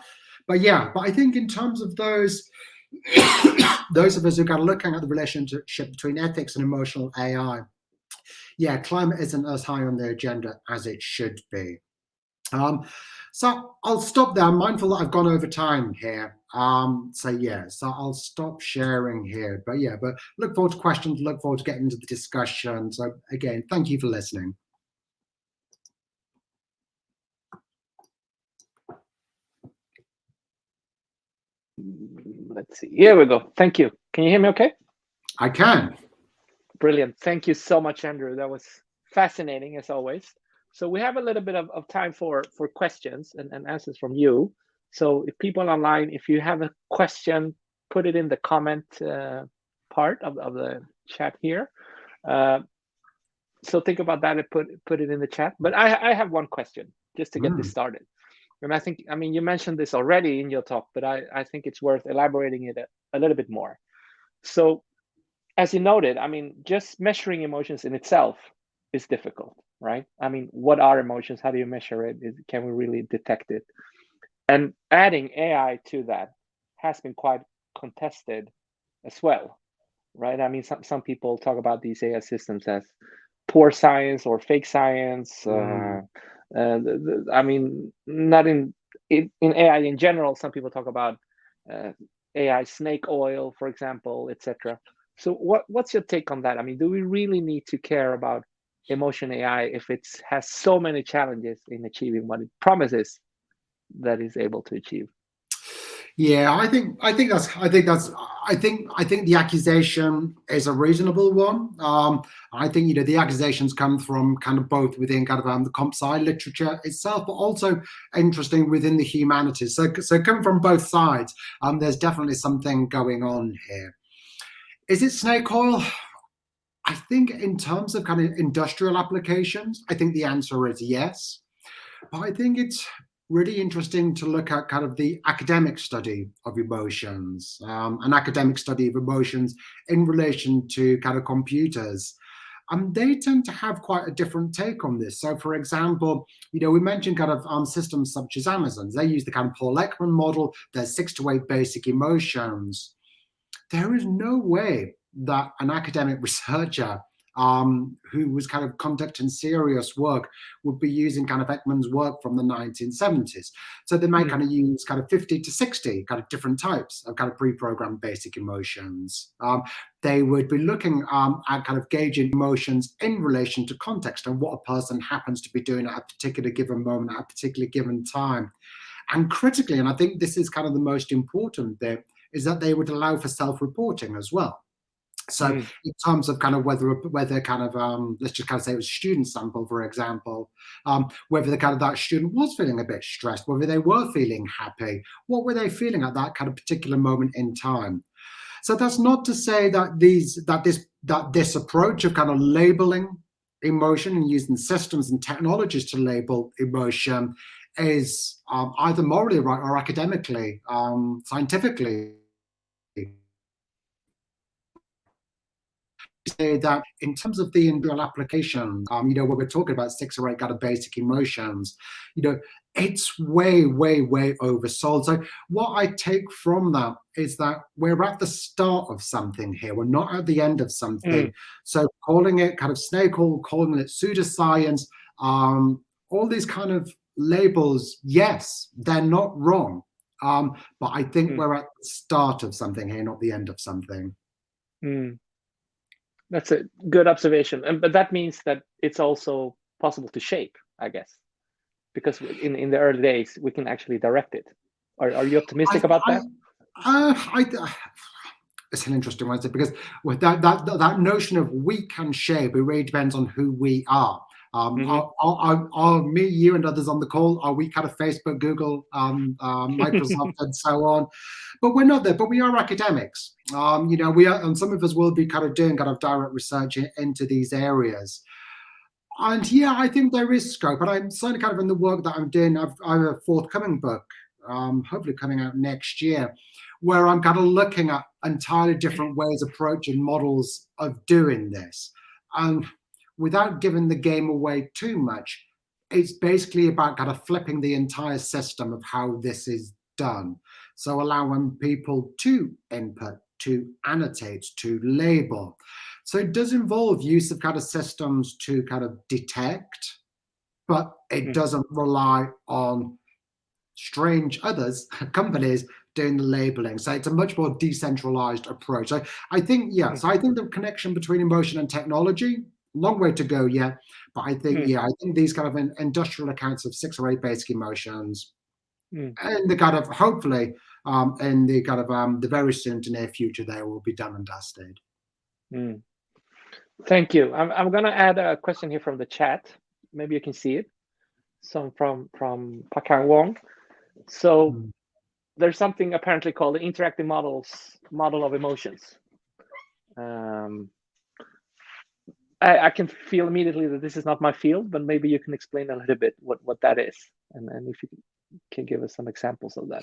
I think in terms of those of us who are looking at the relationship between ethics and emotional AI, climate isn't as high on the agenda as it should be. So I'll stop there. I'm mindful that I've gone over time here. So I'll stop sharing here. But look forward to questions, look forward to getting into the discussion. So again, thank you for listening. Let's see. Here we go. Thank you. Can you hear me okay? I can. Brilliant. Thank you so much, Andrew. That was fascinating as always. So we have a little bit of time for questions and answers from you. So if people online, if you have a question, put it in the comment part of the chat here. So think about that and put it in the chat. But I have one question just to get this started. And I mean, you mentioned this already in your talk, but I think it's worth elaborating it a little bit more. So as you noted, I mean, just measuring emotions in itself is difficult, right? I mean, what are emotions? How do you measure it? Can we really detect it? And adding AI to that has been quite contested as well, right? I mean, some people talk about these AI systems as poor science or fake science. I mean, not in AI in general. Some people talk about AI snake oil, for example, etc. So what's your take on that? I mean, do we really need to care about emotion AI if it has so many challenges in achieving what it promises that it's able to achieve? Yeah, I think the accusation is a reasonable one. I think the accusations come from kind of both within kind of the comp sci literature itself, but also interesting within the humanities. So coming from both sides, there's definitely something going on here. Is it snake oil? I think in terms of kind of industrial applications, I think the answer is yes. But I think it's really interesting to look at kind of the academic study of emotions, an academic study of emotions in relation to kind of computers. They tend to have quite a different take on this. So, for example, we mentioned kind of systems such as Amazon's. They use the kind of Paul Ekman model. There's 6 to 8 basic emotions. There is no way that an academic researcher who was kind of conducting serious work would be using kind of Ekman's work from the 1970s. So they might kind of use kind of 50 to 60 kind of different types of kind of pre-programmed basic emotions. They would be looking at kind of gauging emotions in relation to context and what a person happens to be doing at a particular given moment, at a particular given time. And critically, and I think this is kind of the most important bit, is that they would allow for self-reporting as well. So in terms of kind of whether kind of let's just kind of say it was a student sample, for example, whether the kind of that student was feeling a bit stressed, whether they were feeling happy, what were they feeling at that kind of particular moment in time. So that's not to say that this approach of kind of labeling emotion and using systems and technologies to label emotion is either morally right or academically, scientifically. Say that in terms of the industrial application, where we're talking about 6 or 8 kind of basic emotions, it's way, way, way oversold. So what I take from that is that we're at the start of something here. We're not at the end of something. So calling it kind of snake oil, calling it pseudoscience, all these kind of labels, yes, they're not wrong. But I think we're at the start of something here, not the end of something. That's a good observation, but that means that it's also possible to shape, I guess, because in the early days we can actually direct it. Are you optimistic about that? It's an interesting one, because with that notion of we can shape, it really depends on who we are. Are me, you, and others on the call, are we kind of Facebook, Google, Microsoft, and so on? But we're not there. But we are academics. We are, and some of us will be kind of doing kind of direct research into these areas. And yeah, I think there is scope. But I'm certainly kind of in the work that I'm doing. I have a forthcoming book, hopefully coming out next year, where I'm kind of looking at entirely different ways, approaching models of doing this. And without giving the game away too much, it's basically about kind of flipping the entire system of how this is done. So allowing people to input, to annotate, to label. So it does involve use of kind of systems to kind of detect, but it doesn't rely on strange others, companies, doing the labeling. So it's a much more decentralized approach. So I think, so I think the connection between emotion and technology, long way to go yet, but I think, I think these kind of industrial accounts of 6 or 8 basic emotions, and the kind of, hopefully, in the kind of the very soon to near future, they will be done and dusted. Thank you. I'm going to add a question here from the chat. Maybe you can see it. Some from Pakang Wong. So there's something apparently called the interactive model of emotions. I can feel immediately that this is not my field, but maybe you can explain a little bit what that is, and if you can give us some examples of that.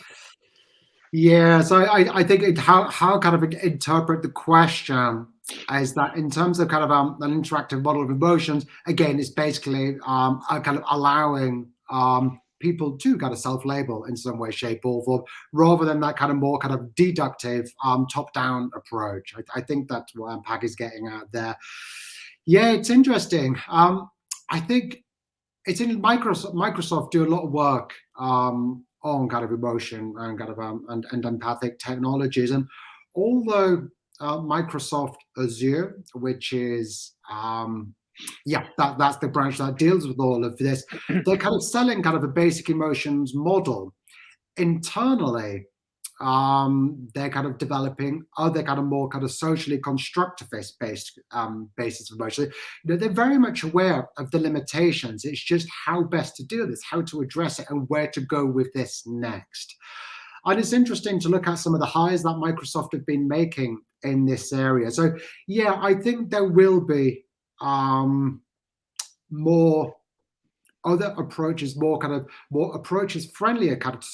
Yeah, so I think how kind of interpret the question is that in terms of kind of an interactive model of emotions, again, it's basically kind of allowing people to kind of self-label in some way, shape, or form, rather than that kind of more kind of deductive top-down approach. I think that's what Pag is getting at there. Yeah, it's interesting. I think it's in Microsoft do a lot of work on kind of emotion and kind of and empathic technologies. And although Microsoft Azure, which is that's the branch that deals with all of this, they're kind of selling kind of a basic emotions model. Internally, they're kind of developing other kind of more kind of socially constructivist based basis of emotion. They're very much aware of the limitations. It's just how best to do this, how to address it, and where to go with this next. And it's interesting to look at some of the hires that Microsoft have been making in this area. So yeah, I think there will be more other approaches, more approaches friendlier kind of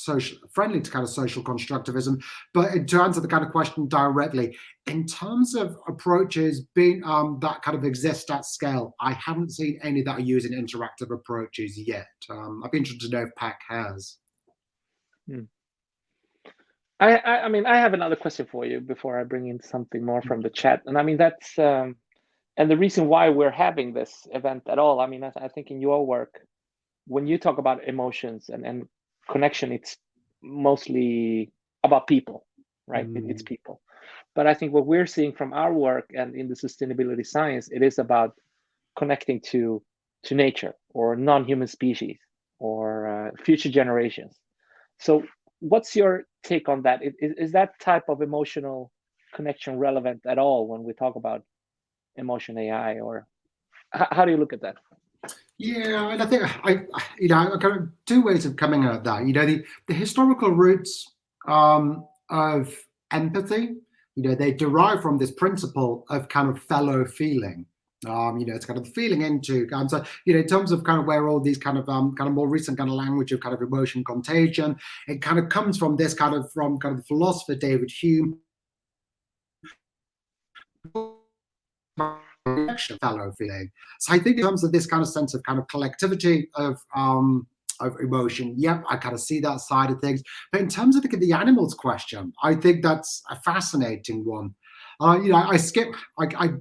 friendly to kind of social constructivism. But to answer the kind of question directly, in terms of approaches being that kind of exist at scale, I haven't seen any that are using interactive approaches yet. I'd be interested to know if Pac has. I mean, I have another question for you before I bring in something more from the chat. And I mean, that's and the reason why we're having this event at all. I mean, I think in your work, when you talk about emotions and connection, it's mostly about people, right? It's people. But I think what we're seeing from our work and in the sustainability science, it is about connecting to nature or non-human species or future generations. So what's your take on that? Is that type of emotional connection relevant at all when we talk about emotion AI, or how do you look at that? Yeah, and I think I've got two ways of coming at that. The historical roots of empathy, they derive from this principle of kind of fellow feeling. It's kind of feeling into, so in terms of kind of where all these kind of more recent kind of language of kind of emotion contagion, it kind of comes from this kind of the philosopher David Hume. Fellow feeling. So I think in terms of this kind of sense of kind of collectivity of emotion, yep, I kind of see that side of things. But in terms of the animals question, I think that's a fascinating one. I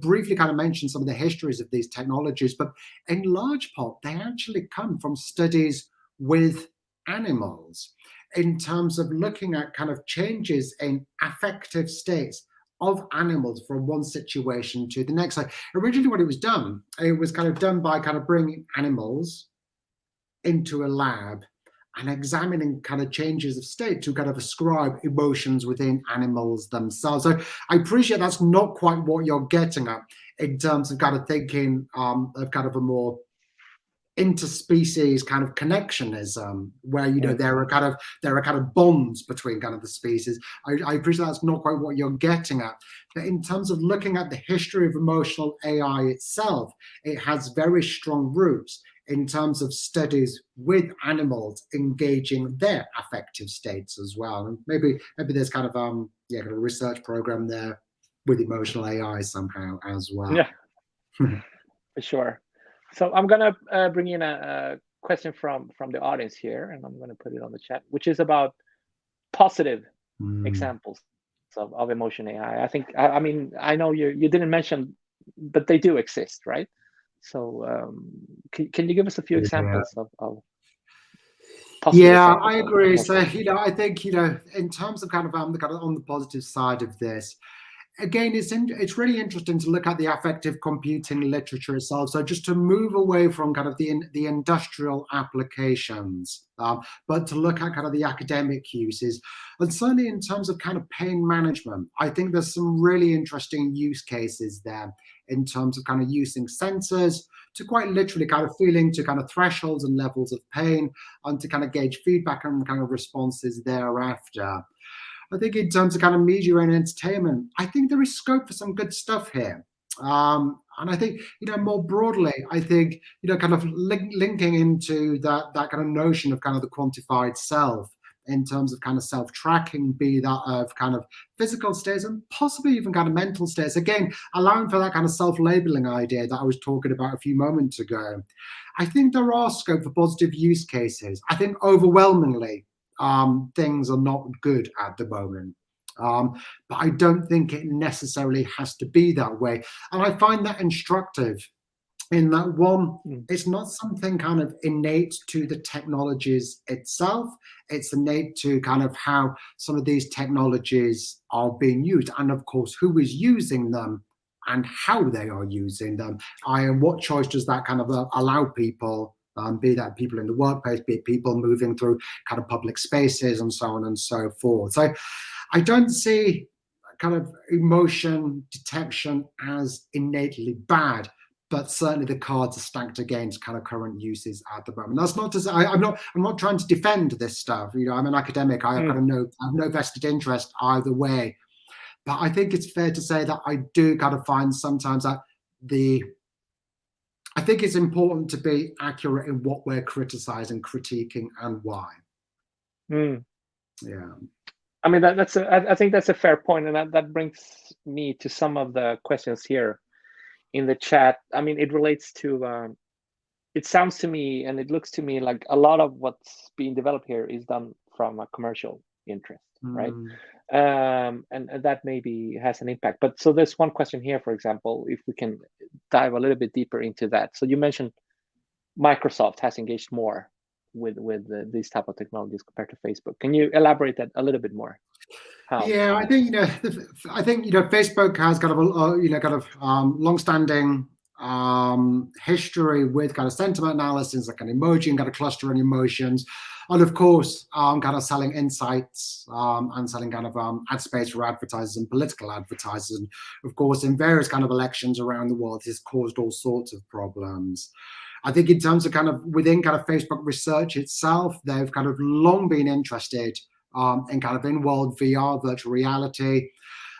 briefly kind of mentioned some of the histories of these technologies, but in large part, they actually come from studies with animals in terms of looking at kind of changes in affective states of animals from one situation to the next. So originally what it was done by kind of bringing animals into a lab and examining kind of changes of state to kind of ascribe emotions within animals themselves. So I appreciate that's not quite what you're getting at in terms of kind of thinking of kind of a more interspecies kind of connectionism, where there are kind of bonds between kind of the species. I appreciate that's not quite what you're getting at. But in terms of looking at the history of emotional AI itself, it has very strong roots in terms of studies with animals engaging their affective states as well. And maybe there's kind of a research program there with emotional AI somehow as well. Yeah, for sure. So I'm gonna bring in a question from the audience here, and I'm gonna put it on the chat, which is about positive examples of emotion AI. I think I mean I know you didn't mention, but they do exist, right? So can you give us a few examples of positive examples? I agree. So I think in terms of kind of on the positive side of this, again, it's really interesting to look at the affective computing literature itself. So just to move away from kind of the industrial applications, but to look at kind of the academic uses, and certainly in terms of kind of pain management, I think there's some really interesting use cases there in terms of kind of using sensors to quite literally kind of feel into kind of thresholds and levels of pain, and to kind of gauge feedback and kind of responses thereafter. I think in terms of kind of media and entertainment, I think there is scope for some good stuff here. And I think, more broadly, I think, kind of linking into that kind of notion of kind of the quantified self in terms of kind of self-tracking, be that of kind of physical states and possibly even kind of mental states. Again, allowing for that kind of self-labeling idea that I was talking about a few moments ago. I think there are scope for positive use cases. I think overwhelmingly, things are not good at the moment. But I don't think it necessarily has to be that way. And I find that instructive in that one, it's not something kind of innate to the technologies itself. It's innate to kind of how some of these technologies are being used. And of course, who is using them and how they are using them. And what choice does that kind of allow people be that people in the workplace, be it people moving through kind of public spaces and so on and so forth. So I don't see kind of emotion detection as innately bad, but certainly the cards are stacked against kind of current uses at the moment. That's not to say I'm not trying to defend this stuff. You know, I'm an academic. I have kind of I have no vested interest either way. But I think it's fair to say that I do kind of find sometimes that I think it's important to be accurate in what we're criticizing, critiquing, and why. Yeah. I mean, I think that's a fair point, and that brings me to some of the questions here in the chat. I mean, it relates to. It sounds to me, and it looks to me like a lot of what's being developed here is done from a commercial interest, right? And that maybe has an impact. But so there's one question here, for example, if we can dive a little bit deeper into that. So you mentioned Microsoft has engaged more with these type of technologies compared to Facebook. Can you elaborate that a little bit more? How? Yeah, I think Facebook has kind of long-standing history with kind of sentiment analysis, like an emoji and kind of clustering emotions, and of course, kind of selling insights and selling kind of ad space for advertisers and political advertisers. And of course, in various kind of elections around the world, this caused all sorts of problems. I think in terms of kind of within kind of Facebook research itself, they've kind of long been interested in kind of in-world VR, virtual reality,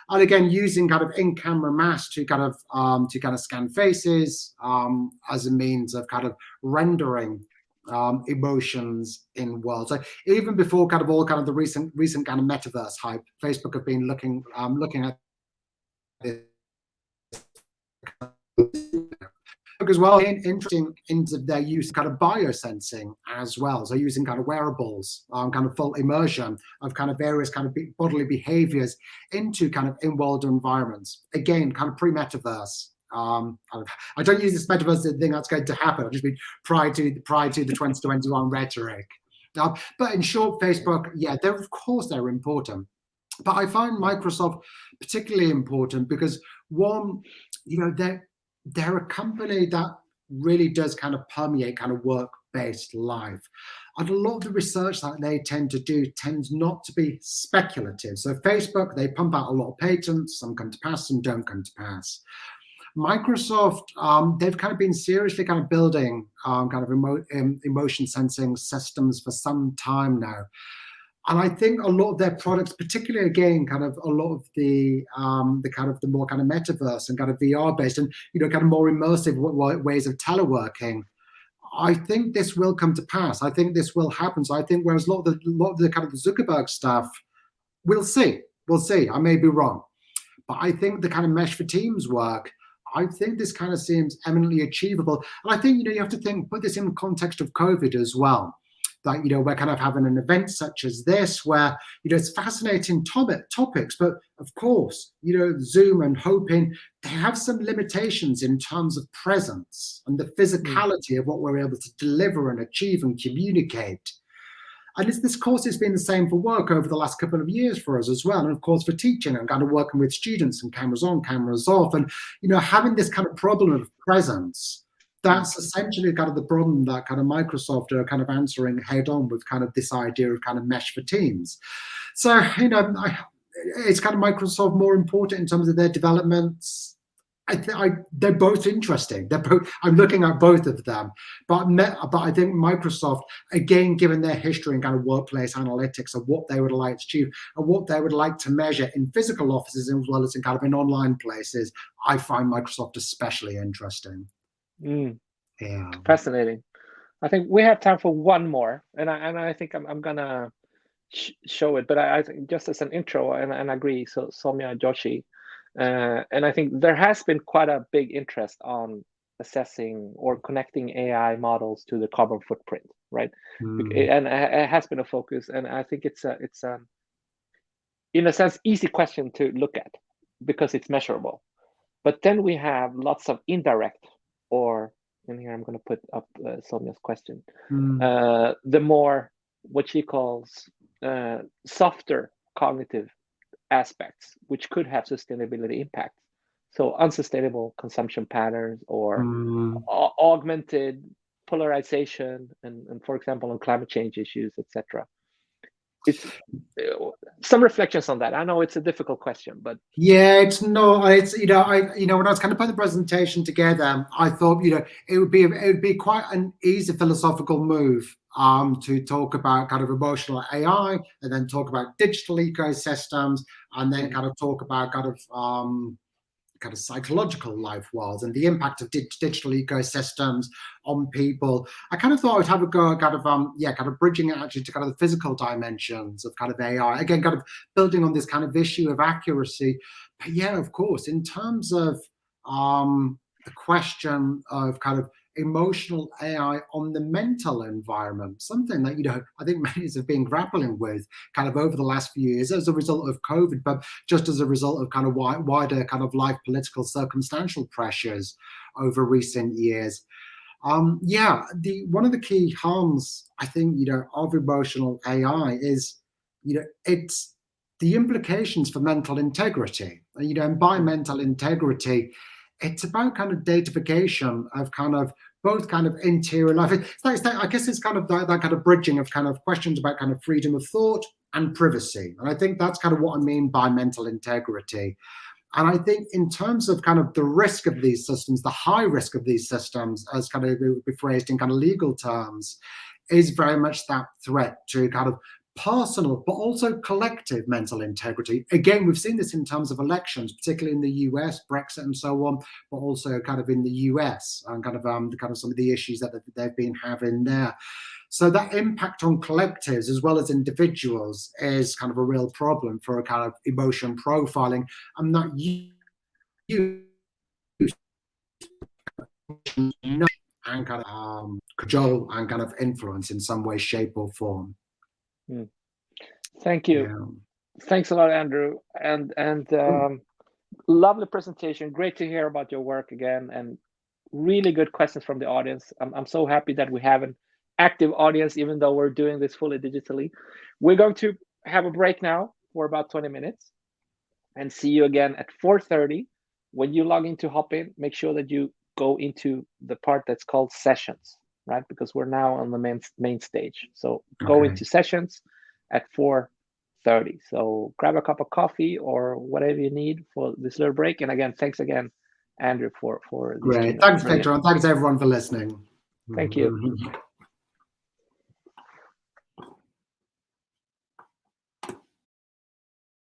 and again using kind of in-camera masks to kind of scan faces as a means of kind of rendering emotions in world. So even before kind of all kind of the recent kind of metaverse hype, Facebook have been looking at this as well, interesting into their use of kind of biosensing as well. So using kind of wearables, kind of full immersion of kind of various kind of bodily behaviors into kind of in-world environments. Again, kind of pre-metaverse. I don't use this metaverse thing that's going to happen. I've just been prior to the 2021 rhetoric. But in short, Facebook, yeah, of course they're important. But I find Microsoft particularly important because one, they're a company that really does kind of permeate kind of work-based life. And a lot of the research that they tend to do tends not to be speculative. So Facebook, they pump out a lot of patents, some come to pass, some don't come to pass. Microsoft, they've kind of been seriously kind of building kind of emotion sensing systems for some time now. And I think a lot of their products, particularly again, kind of a lot of the kind of the more kind of metaverse and kind of VR based and kind of more immersive ways of teleworking, I think this will come to pass. I think this will happen. So I think whereas a lot of the kind of the Zuckerberg stuff, we'll see. I may be wrong, but I think the kind of mesh for teams work, I think this kind of seems eminently achievable. And I think you have to put this in the context of COVID as well. That we're kind of having an event such as this where it's fascinating topics, but of course Zoom and hoping they have some limitations in terms of presence and the physicality of what we're able to deliver and achieve and communicate. And this course has been the same for work over the last couple of years for us as well, and of course for teaching and kind of working with students and cameras on, cameras off, and having this kind of problem of presence. That's essentially kind of the problem that kind of Microsoft are kind of answering head on with kind of this idea of kind of mesh for teams. So, it's kind of Microsoft more important in terms of their developments. They're both interesting. I'm looking at both of them, but I think Microsoft, again, given their history in kind of workplace analytics of what they would like to achieve and what they would like to measure in physical offices as well as in kind of in online places, I find Microsoft especially interesting. Yeah. Fascinating. I think we have time for one more, and I think I'm gonna show it, but I think just as an intro, and I agree. So Soumya Joshi, and I think there has been quite a big interest on assessing or connecting AI models to the carbon footprint, right? And it has been a focus, and I think it's a in a sense easy question to look at because it's measurable. But then we have lots of indirect, or in here I'm going to put up Soumya's question, the more what she calls softer cognitive aspects, which could have sustainability impacts. So unsustainable consumption patterns or augmented polarization and for example, on climate change issues, etc. It's some reflections on that. I know it's a difficult question, but yeah, it's no, it's when I was kind of putting the presentation together, I thought it would be quite an easy philosophical move to talk about kind of emotional AI, and then talk about digital ecosystems, and then kind of talk about kind of psychological life worlds and the impact of digital ecosystems on people. I kind of thought I would have a go at kind of bridging it actually to kind of the physical dimensions of kind of AI. Again, kind of building on this kind of issue of accuracy. But yeah, of course, in terms of the question of kind of emotional AI on the mental environment, something that I think many have been grappling with kind of over the last few years as a result of COVID, but just as a result of kind of wider kind of life political circumstantial pressures over recent years. One of the key harms, I think, of emotional AI is, it's the implications for mental integrity. And by mental integrity, it's about kind of datafication of kind of both kind of interior life. I guess it's kind of that kind of bridging of kind of questions about kind of freedom of thought and privacy. And I think that's kind of what I mean by mental integrity. And I think in terms of kind of the risk of these systems, the high risk of these systems, as kind of it would be phrased in kind of legal terms, is very much that threat to kind of personal, but also collective mental integrity. Again, we've seen this in terms of elections, particularly in the US, Brexit and so on, but also kind of in the US and kind of some of the issues that they've been having there. So that impact on collectives as well as individuals is kind of a real problem for a kind of emotion profiling. I'm not used and kind of cajole and kind of influence in some way, shape, or form. Thank you. Yeah. Thanks a lot, Andrew, and lovely presentation. Great to hear about your work again, and really good questions from the audience. I'm so happy that we have an active audience, even though we're doing this fully digitally. We're going to have a break now for about 20 minutes, and see you again at 4:30. When you log into Hopin, make sure that you go into the part that's called sessions, right? Because we're now on the main stage. So go into sessions at 4:30. So grab a cup of coffee or whatever you need for this little break. And again, thanks again, Andrew, for this. Great. Thanks, Victor, and thanks everyone for listening. Thank you.